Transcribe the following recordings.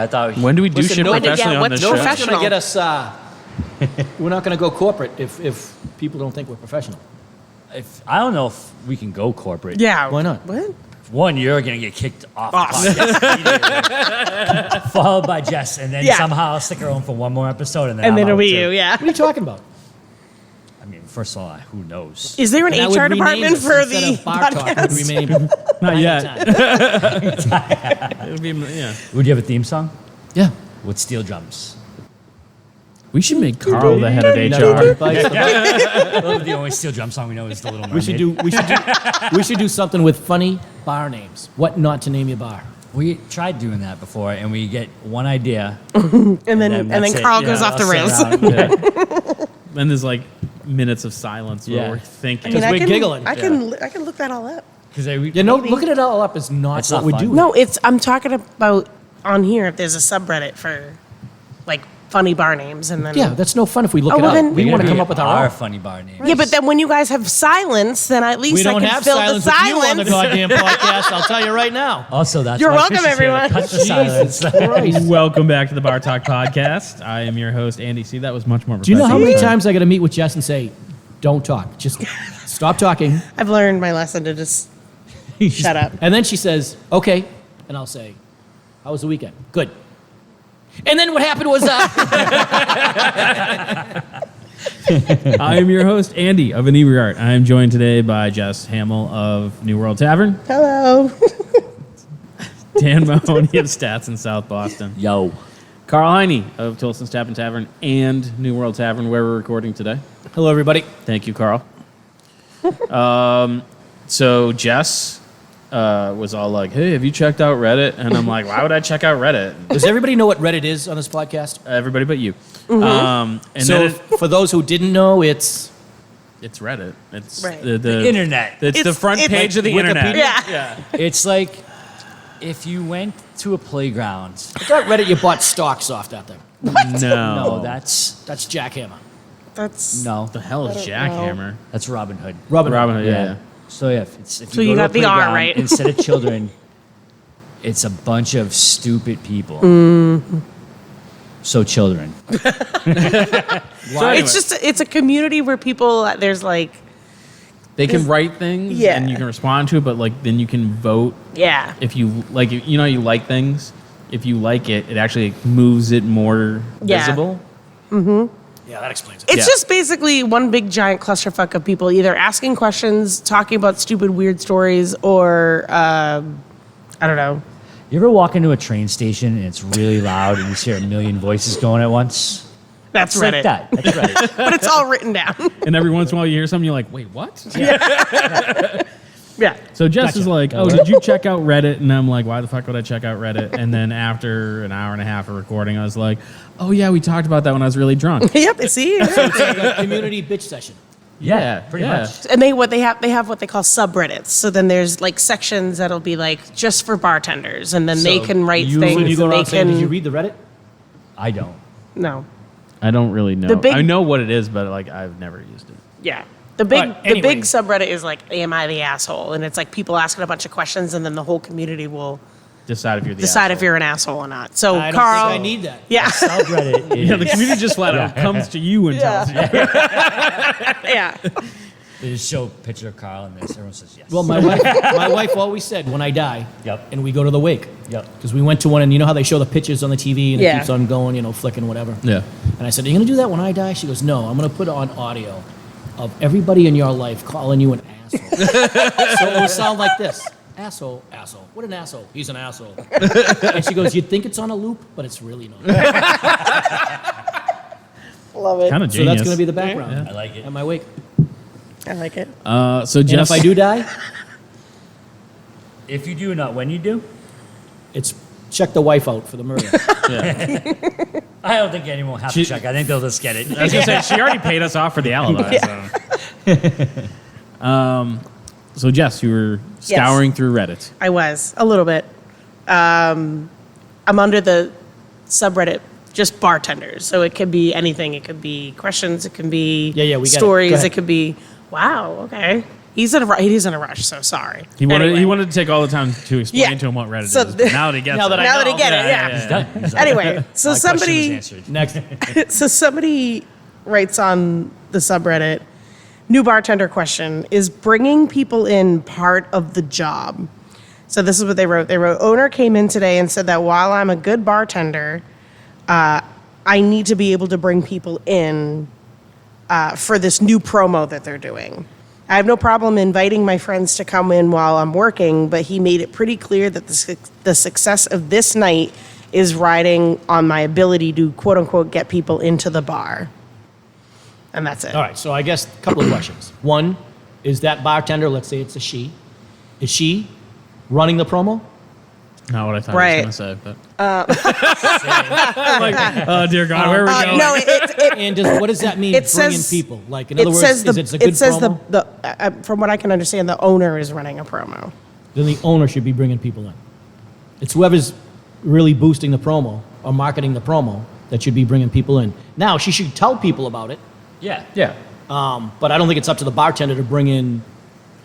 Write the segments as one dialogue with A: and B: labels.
A: I thought.
B: When do we do shit
C: nobody-
B: professionally on
C: what's
B: this
C: no
B: show?
C: profession-
D: It's going to get us. We're not going to go corporate if people don't think we're professional.
A: I don't know if we can go corporate.
C: Yeah.
D: Why not?
C: What?
A: One, you're gonna get kicked off the podcast immediately. Followed by Jess, and then
C: Yeah.
A: somehow I'll stick around for one more episode, and then
C: And
A: I'm
C: then it'll
A: out
C: be
A: too.
C: you, yeah.
D: What are you talking about?
A: I mean, first of all, who knows?
C: Is there an
D: And I would
C: HR
D: rename
C: department
D: this
C: for
D: instead
C: the
D: of Bartalk, it would
C: podcast?
D: remain
B: Not yet.
D: Time.
B: It would be, yeah.
A: Would you have a theme song
D: Yeah.
A: with steel drums?
B: We should make Karl the head of
D: Another
B: HR.
D: advice about-
A: The only steel drum song we know is the Little Mermaid.
D: we should do something with funny bar names. What not to name your bar?
A: We tried doing that before, and we get one idea,
C: And then
A: that's it.
C: Carl goes
A: Yeah,
C: off the
A: I'll
C: rails.
A: sit around.
B: Then there's like minutes of silence where
A: Yeah.
B: we're
C: I
B: thinking.
C: mean,
D: Because we're giggling.
C: I can look that all up.
A: Because
D: You know, looking it all up is not
A: It's
D: what
A: not
D: we
A: fun.
D: do.
C: No, I'm talking about on here. If there's a subreddit for like funny bar names, and then
D: Yeah, that's no fun if we look
C: Oh,
D: it
C: well,
D: up.
C: then-
D: We want to
A: Maybe
D: come up with our own.
A: funny bar name.
C: yeah, but then when you guys have silence, then at least
D: We
C: I
D: don't
C: can
D: have
C: fill
D: silence
C: the
D: with you on the
C: silence.
D: goddamn podcast. I'll tell you right now.
A: Also, that's
C: You're
A: why
C: welcome,
A: Chris is here to
C: everyone.
A: cut the silence.
D: Christ.
B: Welcome back to the Bartalk podcast. I am your host, Andy C. That was much more
D: Do you know how
B: professional.
D: many times I got to meet with Jess and say, "Don't talk, just stop talking"?
C: I've learned my lesson to just shut up.
D: And then she says, "Okay," and I'll say, "How was the weekend? Good." And then what happened was,
B: I am your host, Andy of Inebriart. I am joined today by Jess Hamill of New World Tavern,
C: Hello.
B: Dan Mahoney of Stats in South Boston,
A: Yo.
B: Karl Heine of Tolson's Tap and Tavern and New World Tavern, where we're recording today.
D: "Hello, everybody."
B: Thank you, Karl. So Jess was all like, "Hey, have you checked out Reddit?" And I'm like, "Why would I check out Reddit?"
D: Does everybody know what Reddit is on this podcast?
B: Everybody but you. And
D: So,
B: then
D: for those who didn't know, it's
B: it's Reddit. It's
C: Right.
B: the
A: Internet.
B: It's the
C: It's-
B: front
C: it's
B: page of the
D: like
B: internet.
D: Wikipedia?
C: Yeah.
A: It's like if you went to a playground.
D: I thought Reddit you bought stocks off that thing.
A: No, that's
D: That's jackhammer.
C: That's
A: no,
B: The hell is Jackhammer?
A: that's Robin Hood.
D: Robin.
B: Robin Hood, yeah.
A: So yeah, if
C: So
A: you
C: you
A: go
C: got
A: to a
C: the R,
A: playground,
C: right?
A: instead of children, it's a bunch of stupid people. So children.
B: Why?
C: it's a community where people there's like
B: They can write things
C: Yeah.
B: and you can respond to it, but like then you can vote
C: yeah.
B: if you like. You know, how you like things. If you like it, it actually moves it more
C: Yeah.
B: visible.
D: Yeah, that explains it.
C: It's
B: Yeah.
C: just basically one big giant clusterfuck of people either asking questions, talking about stupid weird stories, or I don't know.
A: You ever walk into a train station and it's really loud and you just hear a million voices going at once?
C: That's
A: It's
C: Reddit.
A: like that. That's Reddit.
C: But it's all written down.
B: And every once in a while you hear something, you're like, "Wait, what?"
C: Yeah.
B: So Jess
D: Gotcha.
B: is like, "Oh, did you check out Reddit?" And I'm like, "Why the fuck would I check out Reddit?" And then after an hour and a half of recording, I was like, "Oh yeah, we talked about that when I was really drunk."
C: Yep. See.
D: It's like a community bitch session.
A: Yeah, pretty
B: yeah.
A: much.
C: And they have what they call subreddits. So then there's like sections that'll be like just for bartenders, and then they
A: So
C: can write
A: you-
C: things.
D: So you go
C: and they
D: around saying,
C: can
D: "Did you read the Reddit?"
A: I don't.
C: no.
B: I don't really know.
C: The big-
B: I know what it is, but like I've never used it.
C: Yeah. The big
D: Alright,
C: the big
D: anyway.
C: subreddit is like, am I the asshole? And it's like people asking a bunch of questions, and then the whole community will
B: Decide if you're the
C: decide if
B: asshole.
C: you're an asshole or not. So
D: I don't
C: Carl,
D: think I need that.
C: yeah,
A: Subreddit is,
B: Yeah, the community just flat out comes to you and tells you.
C: yeah.
A: they just show a picture of Carl and this. Everyone says yes.
D: Well, my wife always said, "When I die,
A: Yep.
D: and we go to the wake."
A: Yep.
D: Because we went to one, and you know how they show the pictures on the TV, and
C: Yeah.
D: it keeps on going, flicking, whatever.
B: Yeah.
D: And I said, "Are you going to do that when I die?" She goes, "No, I'm going to put on audio of everybody in your life calling you an asshole." So it will sound like this. "Asshole, asshole. What an asshole. He's an asshole." And she goes, "You'd think it's on a loop, but it's really not."
C: Love it.
B: Kind of
D: So
B: genius.
D: that's going to be the background
A: I like it.
D: at my wake.
C: I like it.
B: So
D: And
B: Jess,
D: if I do die,
A: If you do, not when you do.
D: it's check the wife out for the murder.
A: I don't think anyone will have
B: She-
A: to check. I think they'll just get it.
B: I was gonna say she already paid us off for the alibi. So Jess, you were scouring through Reddit.
C: I was a little bit. I'm under the subreddit just bartenders, so it could be anything. It could be questions. It can be
D: Yeah, we got it. Go
C: stories.
D: ahead.
C: It could be wow. Okay. He's in a rush, so sorry.
B: He wanted
C: Anyway.
B: to take all the time to explain
C: Yeah.
B: to him what Reddit
C: So
B: is. But now that he gets
D: Now
B: it.
D: that I
C: Now that he
D: know.
C: get it, yeah.
A: He's done. He's done.
C: Anyway, so
A: My question was
C: somebody
A: answered.
D: Next.
C: so somebody writes on the subreddit, new bartender question, is bringing people in part of the job? So this is what they wrote. They wrote, owner came in today and said that while I'm a good bartender, I need to be able to bring people in for this new promo that they're doing. I have no problem inviting my friends to come in while I'm working, but he made it pretty clear that the success of this night is riding on my ability to, quote unquote, get people into the bar. And that's it.
D: All right, so I guess a couple of questions. One, is that bartender, let's say it's a she, is she running the promo?
B: Not what I thought
C: Right.
B: he was going to say. But. Like, oh, dear God, where are we going?
C: No,
D: And what does that mean,
C: it
D: bringing
C: says-
D: people? Like, in
C: it
D: other words,
C: says
D: is it a good
C: it says
D: promo?
C: from what I can understand, the owner is running a promo.
D: Then the owner should be bringing people in. It's whoever's really boosting the promo or marketing the promo that should be bringing people in. Now, she should tell people about it,
A: Yeah.
B: Yeah.
D: but I don't think it's up to the bartender to bring in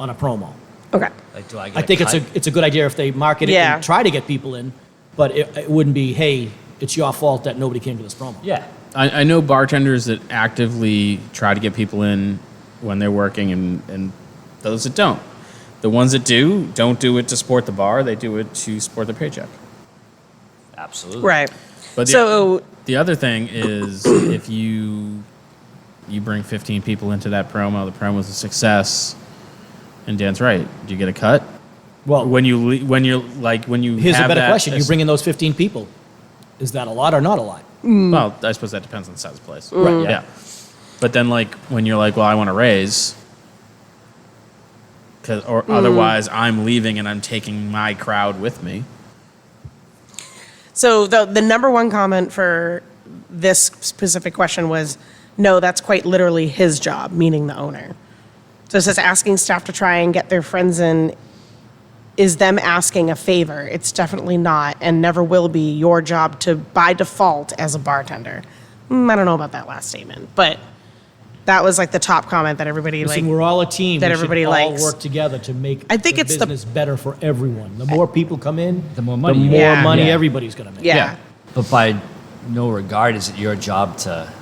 D: on a promo.
C: Okay.
A: Like, do I get
D: I think
A: cut?
D: it's a good idea if they market it
C: Yeah.
D: and try to get people in, but it wouldn't be, hey, it's your fault that nobody came to this promo.
A: Yeah.
B: I know bartenders that actively try to get people in when they're working and those that don't. The ones that don't do it to support the bar. They do it to support their paycheck.
A: Absolutely.
C: Right.
B: But
C: So
B: the other thing is if you bring 15 people into that promo, the promo's a success. And Dan's right. Do you get a cut?
D: Well,
B: When you
D: here's
B: have
D: a better
B: that
D: question. You bring in those 15 people. Is that a lot or not a lot?
B: Well, I suppose that depends on the size of the place.
D: Right,
B: Yeah. But then, when you're like, well, I want to raise, otherwise I'm leaving and I'm taking my crowd with me.
C: So the number one comment for this specific question was, no, that's quite literally his job, meaning the owner. So it says asking staff to try and get their friends in is them asking a favor. It's definitely not and never will be your job to, by default, as a bartender. I don't know about that last statement, but that was like the top comment that everybody
D: Listen, we're all a team.
C: that
D: We
C: everybody
D: should
C: likes.
D: all work together to make
C: I think
D: the
C: it's the-
D: business better for everyone. The more people come in,
A: The more money.
D: the more
C: Yeah.
D: money
A: Yeah.
D: everybody's going to make.
C: Yeah.
B: Yeah.
A: But by no regard is it your job to,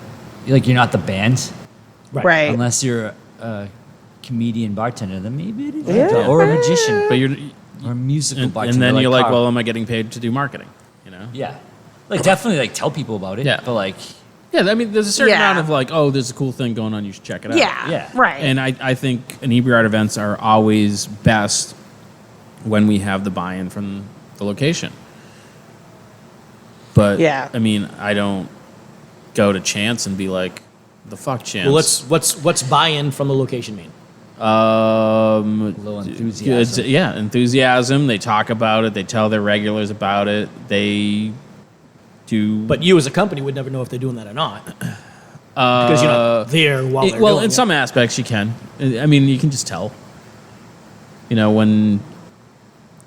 A: like, you're not the band.
C: Right.
A: Unless you're a comedian bartender, then maybe it is
C: Yeah.
A: your job. Or a magician.
B: But you're,
A: Or a musical bartender.
B: and then you're like,
A: Karl.
B: well, am I getting paid to do marketing? You know?
A: Yeah. Like, definitely, like, tell people about it.
B: Yeah.
A: But, like,
B: Yeah, I mean, there's a certain
C: Yeah.
B: amount of like, oh, there's a cool thing going on. You should check it out.
C: Yeah.
A: Yeah.
C: Right.
B: And I think inebriate events are always best when we have the buy-in from the location. But
C: Yeah.
B: I mean, I don't go to Chance and be like, the fuck Chance.
D: Well, what's buy-in from the location mean?
A: a little enthusiasm.
B: Good, yeah, enthusiasm. They talk about it. They tell their regulars about it. They do.
D: But you as a company would never know if they're doing that or not. Because you're not there while they're
B: well,
D: doing
B: in
D: it.
B: some aspects you can. I mean, you can just tell. You know, when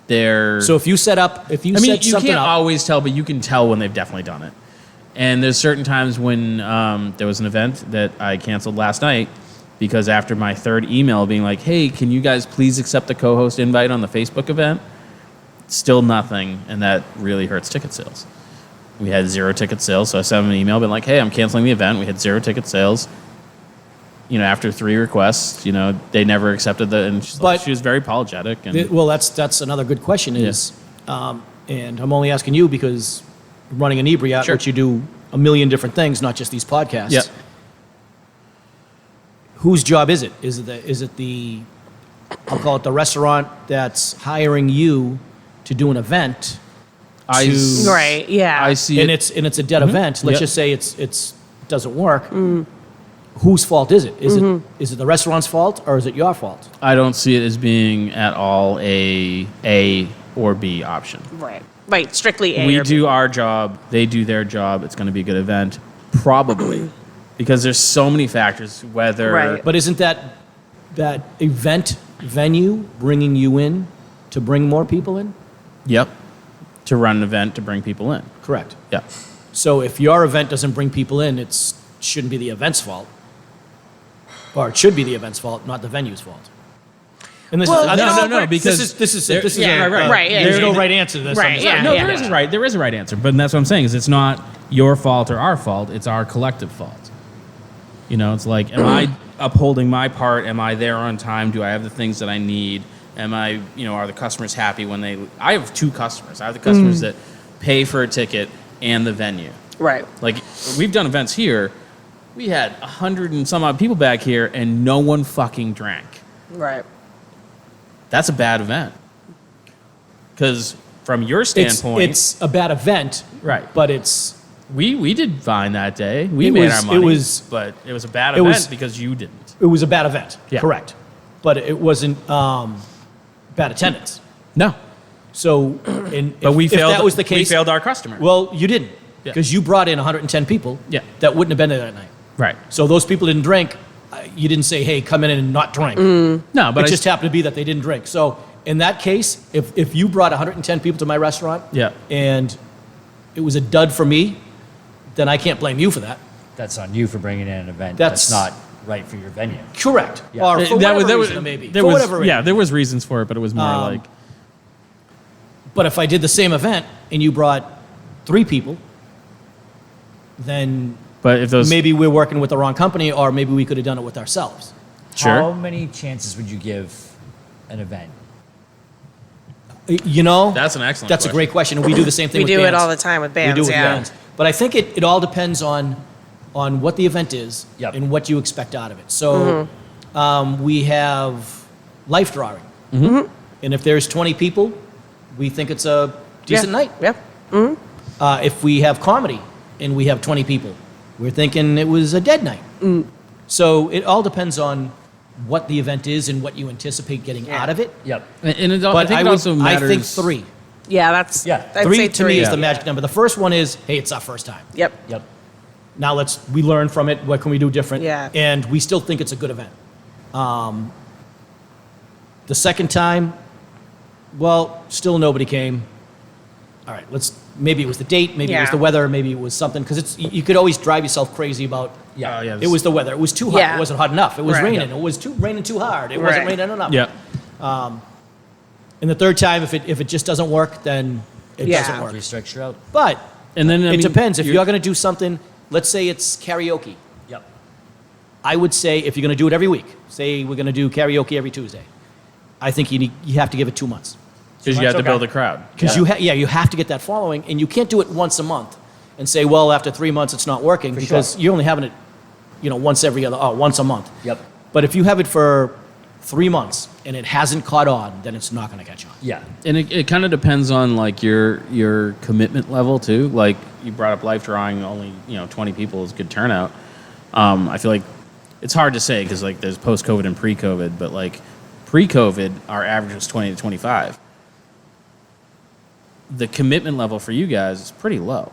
B: they're.
D: So if you set
B: I mean,
D: set
B: you
D: something
B: can't
D: up,
B: always tell, but you can tell when they've definitely done it. And there's certain times when there was an event that I canceled last night because after my third email being like, hey, can you guys please accept the co-host invite on the Facebook event? Still nothing, and that really hurts ticket sales. We had 0 ticket sales, so I sent them an email being like, hey, I'm canceling the event. We had 0 ticket sales. You know, after 3 requests, you know, they never accepted the, and
D: But-
B: she was very apologetic. And
D: well, that's another good question is, and I'm only asking you because running an inebriate,
B: Sure.
D: which you do a million different things, not just these podcasts.
B: Yeah.
D: Whose job is it? Is it the I'll call it the restaurant that's hiring you to do an event,
B: I
D: to-
B: s-
C: Right. Yeah.
B: I see
D: and
B: it.
D: it's a dead event. Let's
B: Yep.
D: just say it's doesn't work. Whose fault is it? Is it the restaurant's fault or is it your fault?
B: I don't see it as being at all a or B option.
C: right. Right. Strictly A
B: We
C: or B.
B: do our job, they do their job. It's going to be a good event, probably, because there's so many factors. Whether
C: Right.
D: But isn't that event venue bringing you in to bring more people in?
B: yep, to run an event to bring people in.
D: Correct.
B: Yeah,
D: So if your event doesn't bring people in, it shouldn't be the event's fault. Or it should be the event's fault, not the venue's fault. And this
C: Well,
D: is,
B: no, because
D: this is
C: Yeah, right, yeah,
D: There's
C: yeah.
D: no right answer to this.
C: Right, yeah.
B: No, there is a right. There is a right answer, but that's what I'm saying. Is it's not your fault or our fault. It's our collective fault. You know, it's like, am I upholding my part? Am I there on time? Do I have the things that I need? Am I, are the customers happy when they? I have 2 customers. I have the customers that pay for a ticket and the venue.
C: Right.
B: Like, we've done events here. We had 100 and some odd people back here, and no one fucking drank.
C: Right.
B: That's a bad event. Because from your standpoint,
D: It's a bad event,
B: Right.
D: But it's
B: we did fine that day. We
D: It
B: made
D: was-
B: our money.
D: it was-
B: but it was a bad
D: it
B: event
D: was-
B: because you didn't.
D: it was a bad event,
B: Yeah.
D: correct? But it wasn't bad attendance.
B: No.
D: So,
B: But we
D: if
B: failed.
D: that was the case,
B: We failed our customer.
D: well, you didn't,
B: Yeah.
D: because you brought in 110 people.
B: Yeah.
D: That wouldn't have been there that night.
B: right.
D: So those people didn't drink. You didn't say, "Hey, come in and not drink."
B: No, but
D: It just happened to be that they didn't drink. So in that case, if you brought 110 people to my restaurant,
B: Yeah.
D: and it was a dud for me, then I can't blame you for that.
A: That's on you for bringing in an event
D: That's-
A: that's not right for your venue.
D: Correct.
A: Yeah.
D: Or for
B: That
D: whatever
B: was-
D: reason, maybe.
B: There
D: For
B: was,
D: whatever reason.
B: yeah, there was reasons for it, but it was more like
D: But if I did the same event and you brought 3 people, then
B: But if those
D: maybe we're working with the wrong company, or maybe we could have done it with ourselves.
B: Sure.
A: How many chances would you give an event?
D: You know,
B: That's an excellent
D: That's a great question. We do the same thing.
C: We
D: with
C: do it
D: bands.
C: all the time with bands,
D: We do it with
C: yeah.
D: bands. But I think it all depends on what the event is
A: Yep.
D: and what you expect out of it. So we have life drawing, and if there's 20 people, we think it's a decent night.
C: Yep.
D: If we have comedy and we have 20 people, we're thinking it was a dead night. So it all depends on what the event is and what you anticipate getting
C: Yeah.
D: out of it.
A: Yep.
B: and it, I
D: But
B: think it also
D: I
B: matters.
D: think 3.
C: Yeah, that's
A: Yeah.
C: I'd
D: 3
C: say
D: to me
C: 3.
D: is the magic number. The first one is, hey, it's our first time.
C: Yep.
A: Yep.
D: Now we learn from it. What can we do different?
C: Yeah.
D: And we still think it's a good event. The second time, well, still nobody came. All right, maybe it was the date, maybe it was
C: Yeah.
D: the weather, maybe it was something, because you could always drive yourself crazy about,
A: Yeah.
B: yeah,
D: it was the weather. It was too hot.
C: Yeah.
D: It wasn't hot enough. It was
C: Right.
D: raining. It was raining too hard. It wasn't
C: Right.
D: raining enough.
B: yeah.
D: And the third time, if it just doesn't work, then it
C: Yeah.
D: doesn't work.
A: Three strikes, you're out.
D: But
B: And then I
D: it
B: mean,
D: depends. If you're going to do something, let's say it's karaoke.
A: Yep.
D: I would say if you're going to do it every week, say we're going to do karaoke every Tuesday, I think you have to give it 2 months.
B: because you have to
A: Okay.
B: build a crowd.
D: Because you have to get that following, and you can't do it once a month and say, well, after 3 months it's not working, because
A: sure.
D: you're only having it, once a month.
A: Yep.
D: But if you have it for 3 months and it hasn't caught on, then it's not going to catch on.
A: Yeah.
B: And it kind of depends on like your commitment level too. Like you brought up life drawing, only 20 people is good turnout. I feel like it's hard to say because like there's post COVID and pre COVID, but like pre COVID our average was 20 to 25. The commitment level for you guys is pretty low.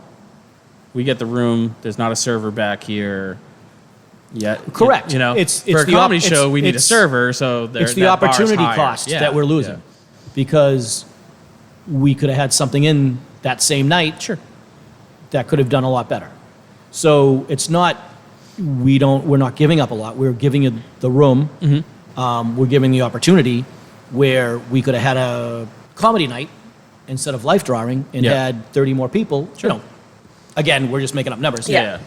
B: We get the room. There's not a server back here yet.
D: Correct.
B: It's
D: It's
B: for a
D: the
B: comedy
D: it's-
B: show. We need a
D: it's-
B: server, so
D: It's the
B: that bar's
D: opportunity
B: higher.
D: cost
B: Yeah,
D: that we're losing,
B: yeah.
D: because we could have had something in that same night.
B: Sure.
D: That could have done a lot better. So it's not we're not giving up a lot. We're giving you the room. We're giving the opportunity where we could have had a comedy night instead of life drawing and
B: Yeah.
D: had 30 more people.
B: Sure.
D: Again, we're just making up numbers.
C: Yeah.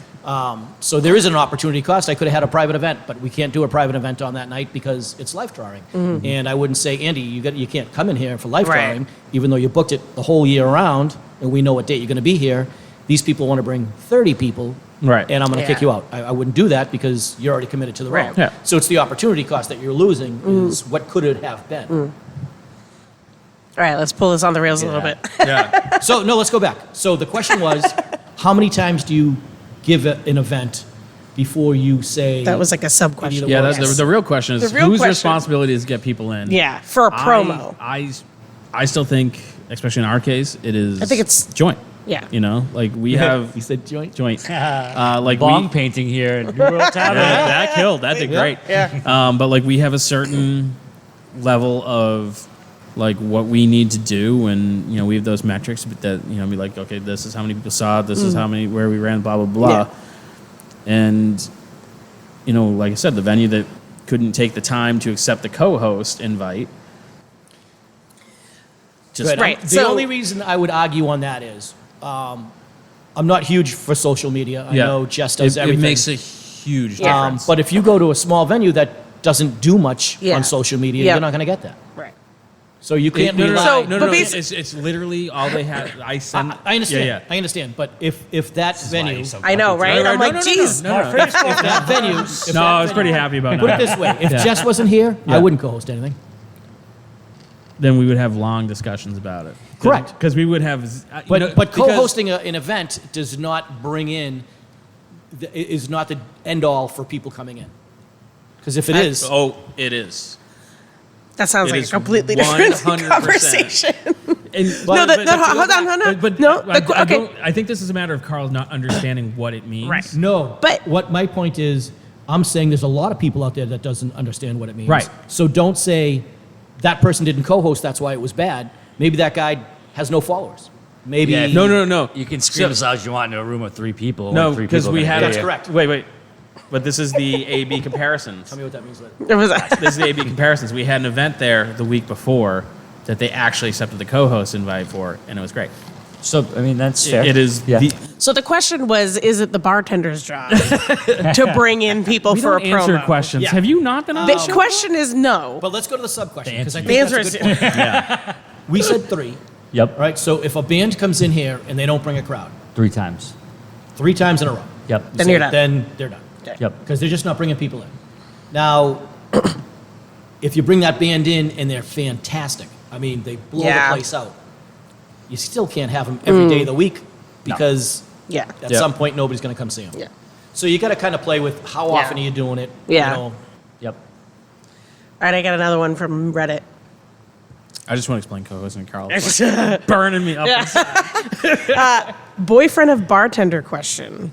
D: So there is an opportunity cost. I could have had a private event, but we can't do a private event on that night because it's life drawing. And I wouldn't say, Andy, you can't come in here for life
C: Right.
D: drawing, even though you booked it the whole year round, and we know what date you're going to be here. These people want to bring 30 people,
B: Right.
D: and I'm going to kick
C: Yeah.
D: you out. I wouldn't do that because you're already committed to the
C: Right.
D: room.
B: Yeah.
D: So it's the opportunity cost that you're losing is what could it have been.
C: All right, let's pull this on the rails a little
A: Yeah.
C: bit.
B: Yeah.
D: So no, let's go back. So the question was, how many times do you give an event before you say
C: That was like a sub question.
B: Yeah,
D: Yes.
B: the real question is
C: The real
B: whose
C: question-
B: responsibility is to get people in?
C: Yeah, for a promo.
B: I still think, especially in our case, it is.
C: I think it's-
B: joint.
C: Yeah.
B: Like we have
D: you said joint?
B: joint. Like
A: Bong
B: we.
A: painting here in New World Town.
B: That killed. That did great.
C: Yeah.
B: But like we have a certain level of like what we need to do, and we have those metrics that be like, okay, this is how many people saw it, this is how many where we ran, blah blah blah.
C: Yeah.
B: And like I said, the venue that couldn't take the time to accept the co-host invite. Just
D: Good.
C: Right,
D: The
C: so-
D: only reason I would argue on that is I'm not huge for social media. I know Jess does everything.
B: It makes a huge difference.
D: But if you go to a small venue that doesn't do much
C: Yeah.
D: on social media,
C: Yeah.
D: you're not going to get that.
C: Right.
D: So you can't
B: no, no,
D: rely.
C: So-
B: no,
C: but
B: no,
C: basi-
B: it's literally all they have. I send.
D: I understand.
B: Yeah, yeah.
D: I understand. But if that
A: This is why
D: venue,
A: he's so
C: I know,
A: grumpy,
C: right?
A: too.
C: I'm like, geez.
B: No, no,
D: if that venue, if
B: No,
D: that
B: I was
D: venue-
B: pretty happy about
D: Put it
B: that.
D: this way: if
B: Yeah.
D: Jess wasn't here, I
B: Yeah.
D: wouldn't co-host anything.
B: Then we would have long discussions about it.
D: Correct.
B: Because we would have.
D: But co-hosting an event does not bring in, is not the end all for people coming in. Because if it is,
B: Oh, it is.
C: That sounds
B: It
C: like a
B: is
C: completely different
B: 100%.
C: conversation.
B: And,
C: No, hold on. No, okay.
B: I think this is a matter of Carl not understanding what it means.
C: Right.
D: no.
C: But-
D: what my point is, I'm saying there's a lot of people out there that doesn't understand what it means.
B: Right.
D: So don't say that person didn't co-host, that's why it was bad. Maybe that guy has no followers. Maybe.
A: Yeah,
B: No.
A: You can scream as loud as you want in a room of 3 people.
B: No,
A: only 3
B: because
A: people
B: we
A: can
B: had.
A: hear
D: That's
A: you.
D: correct.
B: Wait. But this is the A/B comparisons.
D: Tell me what that means later.
C: It was
B: This is the A/B comparisons. We had an event there the week before that they actually accepted the co-host invite for, and it was great.
A: So, I mean, that's fair.
B: It is.
A: Yeah.
C: So the question was, is it the bartender's job to bring in people
B: We
C: for
B: don't
C: a promo?
B: answer questions.
D: Yeah.
B: Have you not been on
C: The
B: the show?
C: question is no.
D: But let's go to the sub question
A: The
D: because I
A: answer-
D: think
C: The
D: that's
C: answer
D: a
C: is
D: good point.
B: Yeah.
D: We said 3,
A: Yep.
D: right? So if a band comes in here and they don't bring a crowd
A: 3 times.
D: 3 times in a row,
A: Yep.
C: Then you're done.
D: Then they're done.
A: Yep.
D: Because they're just not bringing people in. Now, if you bring that band in and they're fantastic, I mean, they blow
C: Yeah.
D: the place out, you still can't have them every day of the week because
C: Yeah.
D: at
B: Yeah.
D: some point nobody's going to come see them.
C: Yeah.
D: So you got to kind of play with how
C: Yeah.
D: often are you doing it.
C: Yeah.
D: You know,
A: Yep.
C: All right, I got another one from Reddit.
B: I just want to explain co-hosting. Carl is like burning me up. inside.
C: Boyfriend of bartender question.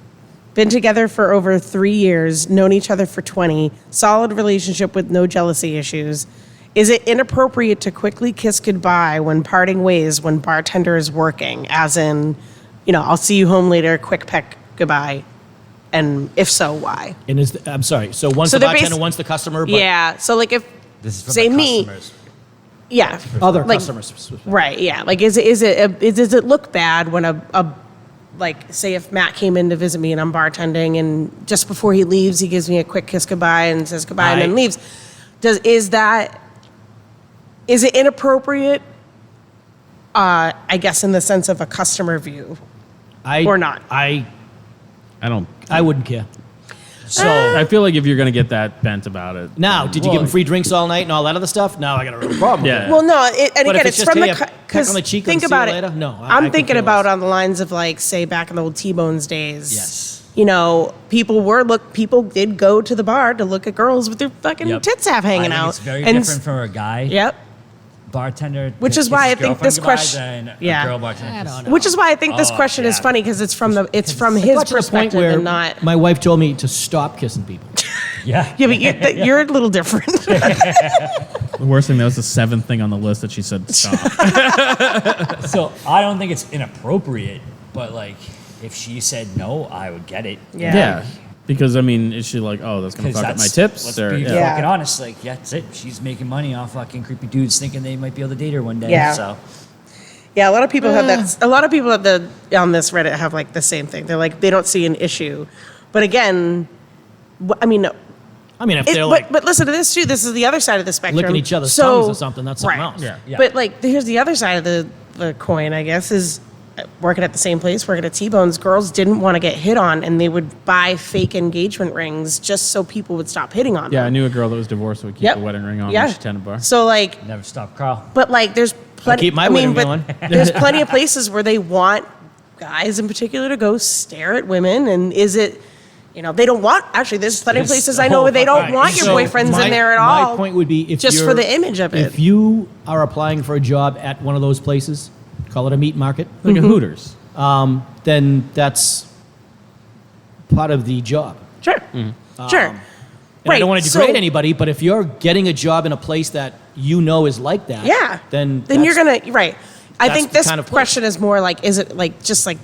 C: Been together for over 3 years, known each other for 20, solid relationship with no jealousy issues. Is it inappropriate to quickly kiss goodbye when parting ways when bartender is working? As in, I'll see you home later, quick peck, goodbye. And if so, why?
D: and I'm sorry. So one's
C: So
D: the
C: they're
D: bartender,
C: bas-
D: one's the customer, but
C: Yeah, so like if,
A: This is from
C: say
A: the
C: me,
A: customers.
C: yeah.
D: other
C: Like-
D: customers.
C: Right, yeah. Like, does it look bad when like, say if Matt came in to visit me and I'm bartending and just before he leaves, he gives me a quick kiss goodbye and says goodbye and then
D: I-
C: leaves. Is it inappropriate? I guess in the sense of a customer view. Or not.
D: I
B: I
D: wouldn't care. So
B: I feel like if you're gonna get that bent about it,
D: now, did you give them free drinks all night and all that other stuff? Now I got a real problem.
B: Yeah.
D: With
C: Well, no, and
D: But
C: again,
D: if
C: it's
D: it's
C: from
D: just,
C: the
D: hey, a peck
C: because
D: on the cheek and
C: think
D: see you
C: about it.
D: later? No, I
C: I'm
D: could
C: thinking
D: care
C: about
D: less.
C: on the lines of like, say back in the old T-Bones days.
A: Yes.
C: People did go to the bar to look at girls with their fucking
A: Yep.
C: tits half hanging
A: I think
C: out.
A: It's very
C: And
A: different from a guy
C: Yep.
A: bartender.
C: Which
A: that
C: is why
A: kisses
C: I think
A: girlfriend
C: this
A: goodbye
C: question-
A: than
C: yeah.
A: a girl bartender.
D: I
A: kisses-
D: don't know.
C: Which is why I think this
A: Oh,
C: question is
A: yeah.
C: funny because it's from
D: I
C: his
D: got to the point
C: perspective
D: where
C: and not.
D: my wife told me to stop kissing people.
A: Yeah.
C: Yeah, but you're a little different.
B: the worst thing that was the 7th thing on the list that she said stop.
A: So I don't think it's inappropriate, but like if she said no, I would get it.
C: Yeah.
B: Because I mean, is she like, oh, that's gonna
A: 'Cause
B: fuck up my
A: that's-
B: tips?
A: Let's
B: Or,
A: be
B: yeah.
A: fucking honest. Like, yeah, that's it. She's making money off fucking creepy dudes thinking they might be able to date her one day.
C: Yeah.
A: So
C: Yeah, a lot of people have that. A lot of people on this Reddit have like the same thing. They're like they don't see an issue, but again, I mean,
D: I mean, if they're like
C: but listen to this too. This is the other side of the spectrum.
D: licking each other's
C: So-
D: tongues or something, that's something
C: right.
D: else.
B: Yeah.
A: Yeah.
C: But like, here's the other side of the coin. I guess is working at the same place, working at T-Bones. Girls didn't want to get hit on, and they would buy fake engagement rings just so people would stop hitting on
B: Yeah, I
C: them.
B: knew a girl that was divorced who would keep
C: Yep.
B: a wedding ring on
C: Yeah.
B: when she tended bar.
C: So like,
A: never stop, Carl.
C: but like, there's plenty.
D: keep my wedding
C: but
D: going.
C: there's plenty of places where they want guys in particular to go stare at women, and is it? They don't want. Actually, there's plenty of
A: It's
C: places
A: the
C: I know where they
A: whole
C: don't want your
D: So
C: boyfriends in there at all.
D: My point would be if
C: just
D: you're-
C: for the image of it.
D: If you are applying for a job at one of those places, call it a meat market,
B: Like a Hooters.
D: then that's part of the job.
C: Sure, sure.
D: And I don't want to degrade anybody, but if you're getting a job in a place that you know is like that,
C: Yeah.
D: then
C: you're gonna right. I
D: that's
C: think
D: the
C: this
D: kind of place.
C: question is more like, is it like just like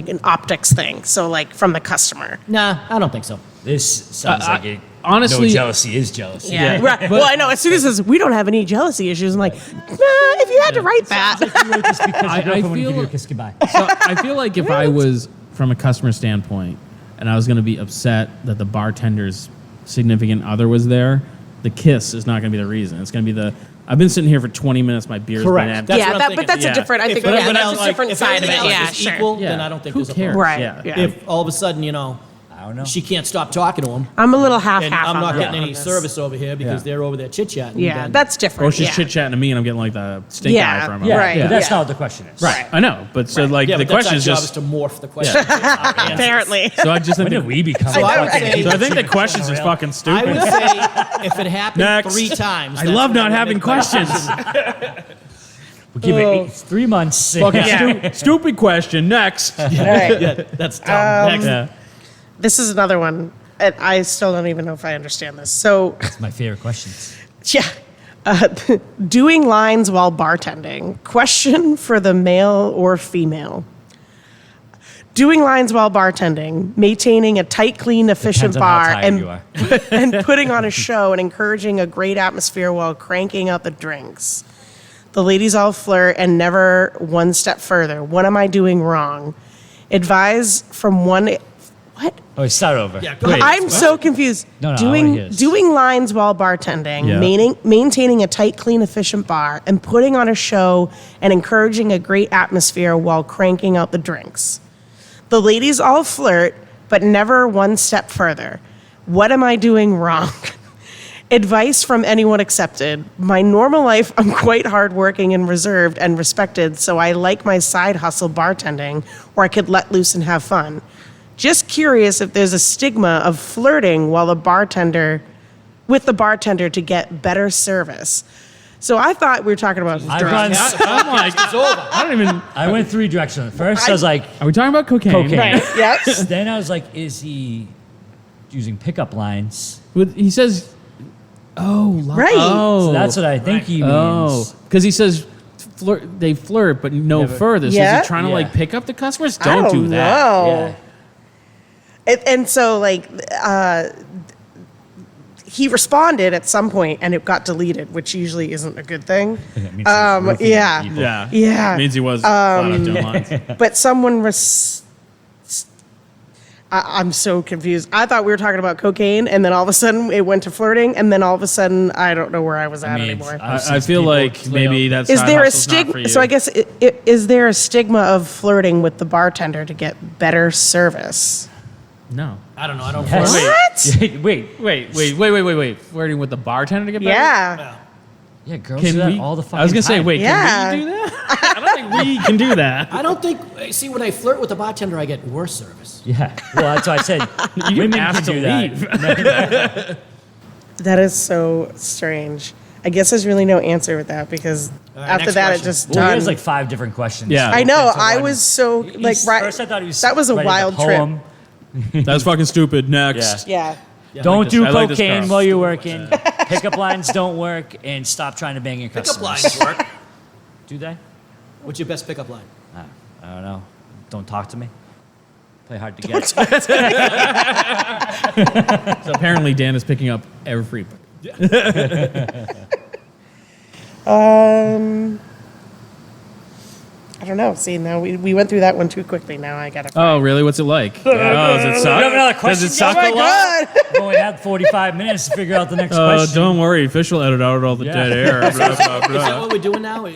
C: an optics thing? So like from the customer.
D: Nah, I don't think so.
A: This sounds like it.
B: honestly-
A: no jealousy is jealousy.
C: Yeah. Right. Well, I know. As soon as it says we don't have any jealousy issues, I'm like, if you had to write that.
A: You wrote this because
B: I
A: your girlfriend wouldn't
B: feel-
A: give you a kiss goodbye.
B: So I feel like if I was from a customer standpoint and I was going to be upset that the bartender's significant other was there, the kiss is not going to be the reason. It's going to be the, I've been sitting here for 20 minutes, my beer's
D: Correct.
B: been empty.
D: That's
C: Yeah,
D: what I'm
C: that,
D: thinking.
C: but that's
B: Yeah.
C: a different. I
D: If
C: think
D: everything
C: that's
D: else-
C: a different
D: if
C: side of
D: everything
C: it.
D: else
C: Yeah,
D: is
C: sure.
D: equal,
B: Yeah.
D: then I don't think
B: Who
D: there's a
B: cares?
D: problem.
C: Right.
B: Yeah.
C: Yeah.
D: If all of a sudden, you know,
A: I don't know.
D: she can't stop talking to him,
C: I'm a little half
D: and
C: half.
D: I'm
C: on
D: not
C: that
D: getting
C: on
D: any
C: this.
D: service over here because
A: Yeah.
D: they're over there chit-chatting.
C: Yeah,
D: then-
C: that's different.
B: Or she's
C: yeah.
B: chit-chatting to me and I'm getting like the stink
C: Yeah.
B: eye from her.
A: yeah,
C: Right.
A: but that's
C: Yeah.
A: not what the question is.
B: Right. I know. But so like
D: Yeah,
B: the
D: but that's
B: question
D: our
B: is
D: job
B: just,
D: is to morph the question.
C: Apparently.
B: so I just
A: When
B: think
A: did we become?
D: So I would
A: fucking-
D: say-
B: so I think the question's just fucking
D: I
B: stupid.
D: would say if it happened
B: Next.
D: 3 times.
B: I
D: that's
B: love
D: when
B: not
D: would
B: having
D: make my
B: questions.
D: decision.
A: We'll give it 3 months.
B: Fucking
C: Yeah.
B: stupid question. Next.
C: All right.
D: Yeah, that's dumb. Next.
B: Yeah.
C: This is another one, and I still don't even know if I understand this. So,
A: It's my favorite questions.
C: yeah, doing lines while bartending. Question for the male or female. Doing lines while bartending, maintaining a tight, clean, efficient
A: Depends on how
C: bar,
A: tired you are.
C: and putting on a show and encouraging a great atmosphere while cranking out the drinks. The ladies all flirt and never one step further. What am I doing wrong? Advise from one. What?
A: Oh, start over.
D: Yeah, go
B: Wait.
D: ahead.
C: I'm so confused.
A: No, I wanna hear this.
C: Doing lines while bartending,
B: Yeah.
C: maintaining a tight, clean, efficient bar, and putting on a show and encouraging a great atmosphere while cranking out the drinks. The ladies all flirt, but never one step further. What am I doing wrong? Advice from anyone accepted. My normal life, I'm quite hardworking and reserved and respected, so I like my side hustle bartending where I could let loose and have fun. Just curious if there's a stigma of flirting while with the bartender to get better service. So I thought we were talking about
A: I've
C: drugs.
A: gone,
B: I'm like, I don't even.
A: I went 3 directions. First, I was like,
B: Are we talking about cocaine?
A: Cocaine.
C: Right. Yep.
A: then I was like, is he using pickup lines?
B: He says, "Oh,
C: Right.
B: Oh,
A: So that's what I think he means.
B: Oh, because he says they flirt, but no
A: Yeah, but-
B: further. So
C: Yeah.
B: is he trying to
A: Yeah.
B: like pick up the customers?
C: I
B: Don't do that.
C: know.
A: Yeah.
C: And so, like, he responded at some point, and it got deleted, which usually isn't a good thing.
A: That means he's roofing at
C: Yeah.
A: people.
B: Yeah,
C: Yeah.
B: Means he was flat out doing lines.
C: But someone I'm so confused. I thought we were talking about cocaine, and then all of a sudden it went to flirting, and then all of a sudden I don't know where I was at
A: mean,
C: anymore.
A: I've seen
B: I feel
A: people
B: like
A: flail.
B: maybe that's
C: Is
B: side
C: there a
B: hustle's not for
C: stigma?
B: you.
C: So I guess is there a stigma of flirting with the bartender to get better service?
B: no.
D: I don't know. I don't
A: Yes.
D: flirt.
C: What?
A: Wait.
B: Flirting with the bartender to get better?
C: Yeah.
A: Yeah, girls
B: Can
A: do that
B: we?
A: all the fucking
B: I was gonna say,
A: time.
B: wait,
C: Yeah.
B: can we do that? I don't think we can do that.
D: I don't think. See, when I flirt with the bartender, I get worse service.
A: Yeah. Well, that's why I said
B: You
A: women
B: have
A: can
B: to
A: do
B: leave.
A: that.
C: That is so strange. I guess there's really no answer with that because
D: right,
C: after
D: next
C: that
D: question.
C: it just
A: Well, he
C: done.
A: has like 5 different questions.
B: Yeah.
C: I know.
A: Into
C: I
A: one.
C: was so like right.
A: First, I thought he was.
C: that was a
A: writing
C: wild trip.
A: poem.
B: That's fucking stupid. Next.
A: Yeah.
C: Yeah.
D: Yeah, I
A: Don't
D: like
A: do
B: I like this
A: cocaine
B: girl.
A: while you're working. Pickup lines don't work, and stop trying to bang your
D: Pickup
A: customers.
D: lines work.
A: Do they?
D: What's your best pickup line?
A: I don't know. Don't talk to me. Play hard to get.
B: So apparently Dan is picking up every.
C: I don't know. See, now we went through that one too quickly. Now I gotta.
B: Oh, really? What's it like? Oh, does it suck?
A: You have another question?
B: Does it suck
C: Oh my
B: a lot?
C: God.
A: We only had 45 minutes to figure out the next
B: Oh,
A: question.
B: don't worry. Fish will edit out all the
A: Yeah.
B: dead air. Blah, blah,
D: Is that
B: blah.
D: what we're doing now?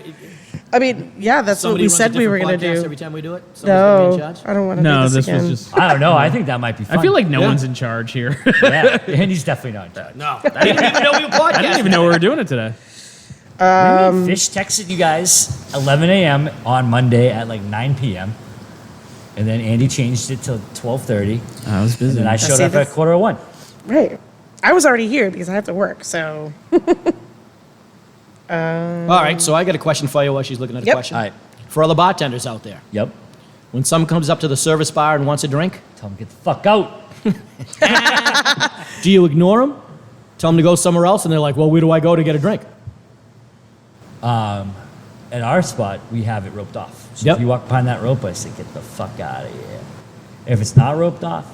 C: I mean, yeah, that's what
D: Somebody
C: we
D: runs a
C: said we were
D: different
C: gonna
D: podcast
C: do.
D: every time we do it. Somebody's gonna be in
C: No,
D: charge.
C: I don't want to
B: No,
C: do
B: this
C: this again.
B: was just.
A: I don't know. I think that might be fun.
B: I feel like no
D: Yeah.
B: one's in charge here.
A: Yeah, Andy's definitely not in charge.
D: No, I didn't even know we were podcasting.
B: I didn't even know we were doing it today.
A: Fish texted you guys 11 a.m. on Monday at like 9 p.m. And then Andy changed it till 12:30.
B: I was busy.
A: And I showed
C: see,
A: up at
C: this-
A: 1:45.
C: Right. I was already here because I have to work. So
D: All right, so I got a question for you while she's looking at a
C: Yep.
D: question.
A: All right.
D: For all the bartenders out there,
A: Yep.
D: when someone comes up to the service bar and wants a drink,
A: Tell him get the fuck out.
D: do you ignore them? Tell them to go somewhere else, and they're like, "Well, where do I go to get a drink?"
A: At our spot, we have it roped off. So
D: Yep.
A: if you walk behind that rope, I say, get the fuck out of here. If it's not roped off,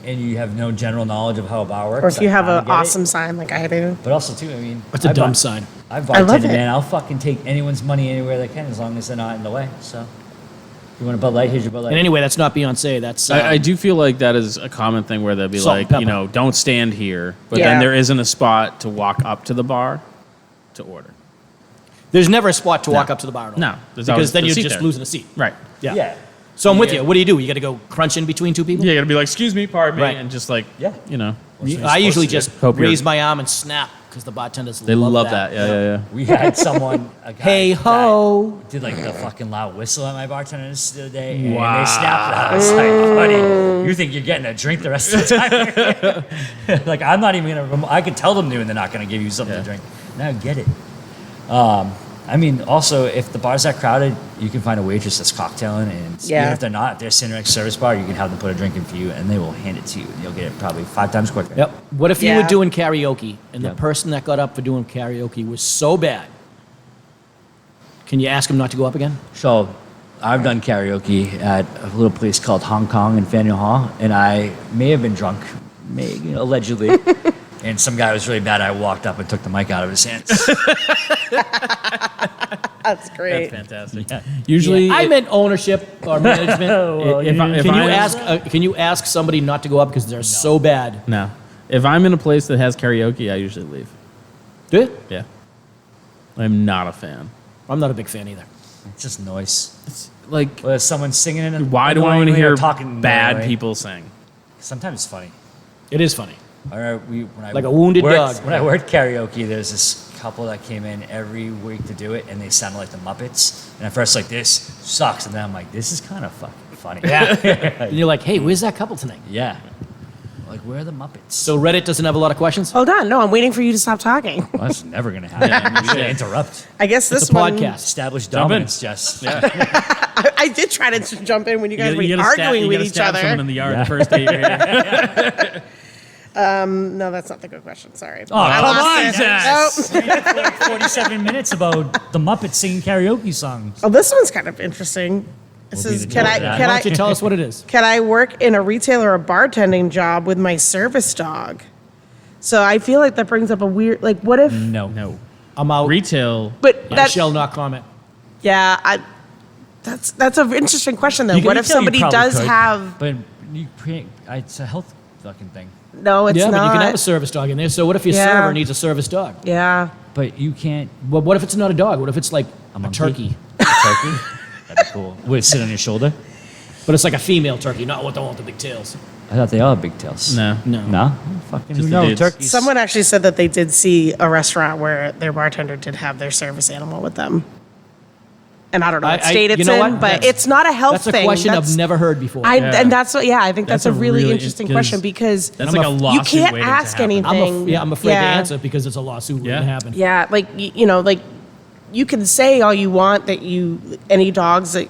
A: and you have no general knowledge of how a bar works,
C: Or if you
A: I
C: have
A: kinda
C: an
A: get it.
C: awesome sign like I do.
A: But also too, I mean,
D: That's a dumb sign.
A: I've
C: I love
A: bartended,
C: it.
A: man. I'll fucking take anyone's money anywhere they can as long as they're not in the way. So, if you want a Bud Light, here's your Bud Light.
D: And anyway, that's not Beyonce. That's
B: I do feel like that is a common thing where they'll be
D: Salt and
B: like,
D: pepper.
B: you know, don't stand here, but
C: Yeah.
B: then there isn't a spot to walk up to the bar to order.
D: There's never a spot to walk
B: No.
D: up to the bar. at all.
B: No, there's always
D: because then
B: the
D: you're
B: seat
D: just
B: there.
D: losing a seat.
B: Right.
D: Yeah.
A: Yeah.
D: So I'm with
A: Yeah.
D: you. What do? You got to go crunch in between two people?
B: Yeah, you gotta be like, excuse me, pardon me,
D: Right.
B: and just like,
A: Yeah.
B: you know,
D: I usually just
B: Hope you're-
D: raise my arm and snap because the bartenders
B: they love that. Yeah.
A: We had someone, a guy
D: Hey ho!
A: that did like the fucking loud whistle at my bartenders the other day, and
B: Wow.
A: they snapped. I was like, buddy, you think you're getting a drink the rest of the time? Like, I'm not even gonna. I could tell them to, and they're not gonna give you something
B: Yeah.
A: to drink. Now get it. I mean, also, if the bar's that crowded, you can find a waitress that's cocktailing, and
C: Yeah.
A: even if they're not, if they're sitting next service bar, you can have them put a drink in for you, and they will hand it to you, and you'll get it probably 5 times quicker.
D: Yep. What if you
C: Yeah.
D: were doing karaoke and
A: Yeah.
D: the person that got up for doing karaoke was so bad? Can you ask him not to go up again?
A: So, I've done karaoke at a little place called Hong Kong in Faneuil Hall, and I may have been drunk, allegedly. And some guy was really bad. I walked up and took the mic out of his hands.
C: That's great.
B: That's fantastic.
A: Yeah.
B: Usually,
D: I meant ownership or management.
A: Well,
B: if I-
D: Can you ask somebody not to go up because they're so bad?
B: no. If I'm in a place that has karaoke, I usually leave.
D: Do you?
B: Yeah. I'm not a fan.
D: I'm not a big fan either.
A: It's just noise.
B: It's like,
A: Whether someone's singing in
B: why do I want to
A: annoyingly or
B: hear
A: talking
B: bad
A: annoyingly.
B: people sing?
A: Sometimes it's funny.
D: It is funny.
A: All right, when I
D: Like a wounded
A: worked-
D: dog.
A: When I worked karaoke, there's this couple that came in every week to do it, and they sounded like the Muppets. And at first, like, this sucks, and then I'm like, this is kind of fucking funny.
D: Yeah. And you're like, hey, where's that couple tonight?
A: Yeah. Like, where are the Muppets?
D: So Reddit doesn't have a lot of questions?
C: Hold on. No, I'm waiting for you to stop talking.
A: Well, that's never gonna happen. You should interrupt.
C: I guess this
D: It's a
C: one.
D: podcast.
A: Establish
B: Jump in.
A: dominance, Jess.
C: I did try to jump in when you guys were arguing with each
B: Someone in
C: other.
B: the yard the first day you're here.
C: No, that's not the good question. Sorry.
A: Oh,
C: I
A: come
C: lost
A: on,
C: it.
A: Jess. For like 47 minutes about the Muppets singing karaoke songs.
C: Oh, this one's kind of interesting. This
A: We'll be
C: is
A: the
C: can
A: judge
C: I
A: of that.
C: can
D: Why don't you
C: I
D: tell us what it is?
C: can I work in a retail or a bartending job with my service dog? So I feel like that brings up a weird like what if
B: No.
D: I'm out.
B: Retail.
C: but
D: I
C: that
D: shall not comment.
C: yeah, that's an interesting question though.
A: You can
C: What if
A: retail, you
C: somebody
A: probably
C: does
A: could,
C: have
A: But it's a health fucking thing.
C: no, it's
D: yeah,
C: not.
D: but you can have a service dog in there. So what if your
C: Yeah.
D: server needs a service dog?
C: yeah.
A: But you can't.
D: Well, what if it's not a dog? What if it's like a
A: monkey?
D: turkey?
A: A turkey? That'd be cool. Would it sit on your shoulder?
D: But it's like a female turkey, not with the one with the big tails.
A: I thought they all had big tails.
B: No.
D: No.
A: No? Fucking
B: Just the
A: no.
B: dudes.
A: Turkeys.
C: Someone actually said that they did see a restaurant where their bartender did have their service animal with them. And I don't know what state it's
D: you know
C: in,
D: what?
C: but
D: That's-
C: it's not a health
D: That's a
C: thing.
D: question
C: That's-
D: I've never heard before.
B: Yeah.
C: And that's what, yeah, I think that's,
B: That's
C: a
B: a
C: really
B: really-
C: interesting
B: 'cause
C: question because
B: That's
C: you
B: like a lawsuit
C: can't
B: waiting to
C: ask
B: happen.
C: anything.
D: I'm afraid to
C: Yeah.
D: answer because it's a lawsuit waiting to
B: Yeah.
D: happen.
C: Yeah, like you know, like you can say all you want that any dogs that